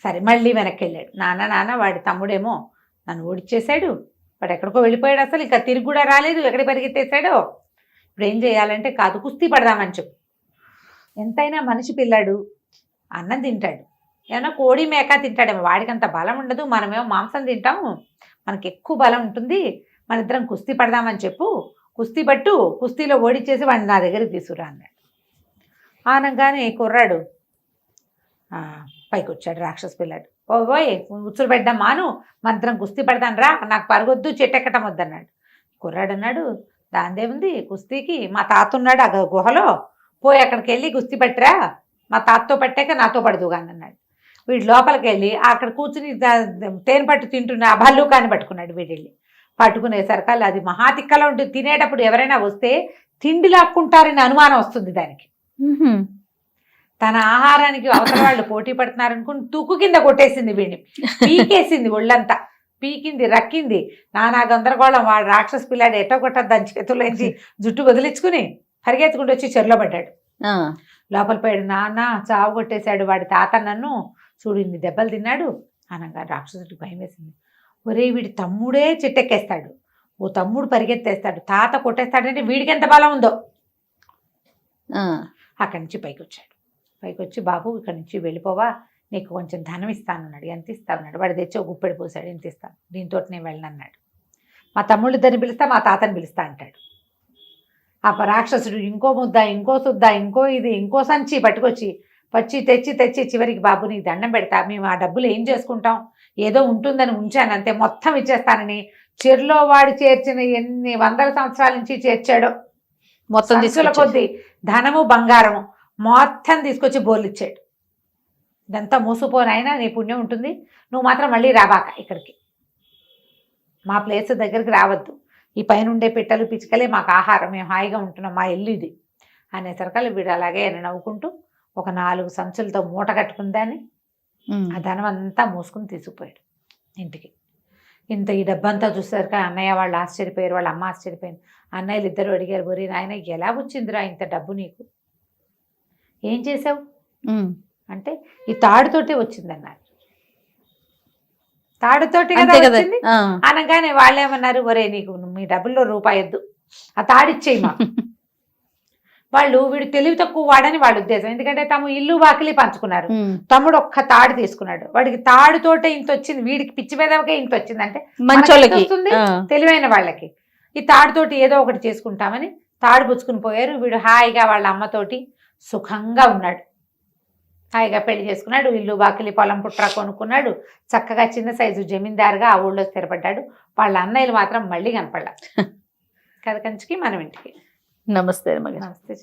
సరే మళ్ళీ వెనక్కి వెళ్ళాడు నాన్న వాడి తమ్ముడేమో నన్ను ఓడిచ్చేసాడు వాడు ఎక్కడికో వెళ్ళిపోయాడు అసలు ఇంకా తిరిగి కూడా రాలేదు ఎక్కడికి పరిగెత్తేసాడో ఇప్పుడు ఏం చేయాలంటే కాదు కుస్తీ పడదామని చెప్పు ఎంతైనా మనిషి పిల్లాడు అన్నం తింటాడు ఏమన్నా కోడి మేక తింటాడేమో వాడికి అంత బలం ఉండదు మనమేమో మాంసం తింటాము మనకి ఎక్కువ బలం ఉంటుంది మన ఇద్దరం కుస్తీ పడదామని చెప్పు కుస్తీ పట్టు కుస్తీలో ఓడిచ్చేసి వాడిని నా దగ్గరికి తీసుకురా అన్నాడు ఆనంగానే కుర్రాడు పైకి వచ్చాడు రాక్షస పిల్లాడు ఓయ్ ఉచ్చులు పెడదాం మాను మంత్రం కుస్తీ పడతాను రా నాకు పరగొద్దు చెట్టెక్కటం వద్దన్నాడు కుర్రాడు అన్నాడు దాందేముంది కుస్తీకి మా తాత ఉన్నాడు ఆ గుహలో పోయి అక్కడికి వెళ్ళి కుస్తీ పట్టిరా మా తాతతో పట్టాక నాతో పడదుగా అన్నాడు వీడు లోపలికి వెళ్ళి అక్కడ కూర్చుని తేనె పట్టు తింటున్న ఆ భల్లూకాన్ని పట్టుకున్నాడు వీడు వెళ్ళి పట్టుకునేసరికి అది మహాతిక్కలో ఉంటుంది తినేటప్పుడు ఎవరైనా వస్తే తిండి లాక్కుంటారని అనుమానం వస్తుంది దానికి తన ఆహారానికి అవతల వాళ్ళు పోటీ పడుతున్నారనుకుని తుక్కు కింద కొట్టేసింది వీడిని పీకేసింది ఒళ్ళంతా పీకింది రక్కింది నానా గందరగోళం వాడు రాక్షస పిల్లాడు ఎట్టో కొట్టద్దు దాని చేతుల్లోంచి జుట్టు వదిలించుకుని పరిగెత్తుకుంటూ వచ్చి చెరులో పడ్డాడు లోపల పోయాడు నాన్న చావు కొట్టేశాడు వాడి తాత నన్ను చూడు ఇన్ని దెబ్బలు తిన్నాడు అనగా రాక్షసుడికి భయం వేసింది ఒరే వీడి తమ్ముడే చెట్టెక్కేస్తాడు ఓ తమ్ముడు పరిగెత్తేస్తాడు తాత కొట్టేస్తాడంటే వీడికి ఎంత బలం ఉందో అక్కడి నుంచి పైకి వచ్చాడు పైకి వచ్చి బాబు ఇక్కడి నుంచి వెళ్ళిపోవా నీకు కొంచెం ధనం ఇస్తానన్నాడు ఎంత ఇస్తామన్నాడు వాడు తెచ్చి ఒక గుప్పెడు పోసాడు ఎంత ఇస్తాను దీంతో నేను వెళ్ళనన్నాడు మా తమ్ముళ్ళు ఇద్దరిని పిలుస్తా మా తాతని పిలుస్తా అంటాడు ఆ రాక్షసుడు ఇంకో ముద్ద ఇంకో సుద్ద ఇంకో సంచి పట్టుకొచ్చి తెచ్చి చివరికి బాబు నీకు దండం పెడతా మేము ఆ డబ్బులు ఏం చేసుకుంటాం ఏదో ఉంటుందని ఉంచాను అంతే మొత్తం ఇచ్చేస్తానని చెరులో వాడు చేర్చిన ఎన్ని వందల సంవత్సరాల నుంచి చేర్చాడో మొత్తం తీసుకుల కొద్దీ ధనము బంగారము మొత్తం తీసుకొచ్చి బోర్లిచ్చాడు ఇదంతా మోసపోనైనా నీ పుణ్యం ఉంటుంది నువ్వు మాత్రం మళ్ళీ రాబాక ఇక్కడికి మా ప్లేస్ దగ్గరికి రావద్దు ఈ పైన ఉండే పిట్టలు పిచ్చుకలే మాకు ఆహారం మేము హాయిగా ఉంటున్నాం మా ఇల్లు ఇది అనేసరికల్లా వీడు అలాగే నవ్వుకుంటూ ఒక 4 సంచులతో మూట కట్టుకుందాన్ని ఆ ధనం అంతా మోసుకుని తీసుకుపోయాడు ఇంటికి ఈ డబ్బంతా చూసారుక అన్నయ్య వాళ్ళు ఆశ్చర్యపోయారు వాళ్ళ అమ్మ ఆశ్చర్యపోయింది అన్నయ్యలు ఇద్దరు అడిగారు బొరి నాయన ఎలా వచ్చిందిరా ఇంత డబ్బు నీకు ఏం చేసావు అంటే ఈ తాడుతోటే వచ్చిందన్నారు తాడుతోటి కదా వచ్చింది అనగానే వాళ్ళేమన్నారు ఒరే నీకు మీ డబ్బుల్లో రూపాయి వద్దు ఆ తాడిచ్చేయి మాకు వాళ్ళు వీడు తెలివి తక్కువ వాడని వాళ్ళ ఉద్దేశం. ఎందుకంటే తమ ఇల్లు వాకిలి పంచుకున్నారు. తమ్ముడు ఒక్క తాడు తీసుకున్నాడు. వాడికి తాడుతోటే ఇంత వచ్చింది, వీడికి పిచ్చి పేదవకే ఇంత వచ్చింది అంటే మంచోళ్ళకి వస్తుంది తెలివైన వాళ్ళకి. ఈ తాడుతోటి ఏదో ఒకటి చేసుకుంటామని తాడు పుచ్చుకుని పోయారు. వీడు హాయిగా వాళ్ళ అమ్మతోటి సుఖంగా ఉన్నాడు. హాయిగా పెళ్లి చేసుకున్నాడు, ఇల్లు వాకిలి పొలం పుట్ర కొనుక్కున్నాడు, చక్కగా చిన్న సైజు జమీందారుగా ఆ ఊళ్ళో స్థిరపడ్డాడు. వాళ్ళ అన్నయ్యలు మాత్రం మళ్ళీ కనపడలా. కథ కంచికి మనం ఇంటికి. నమస్తే. నమస్తే.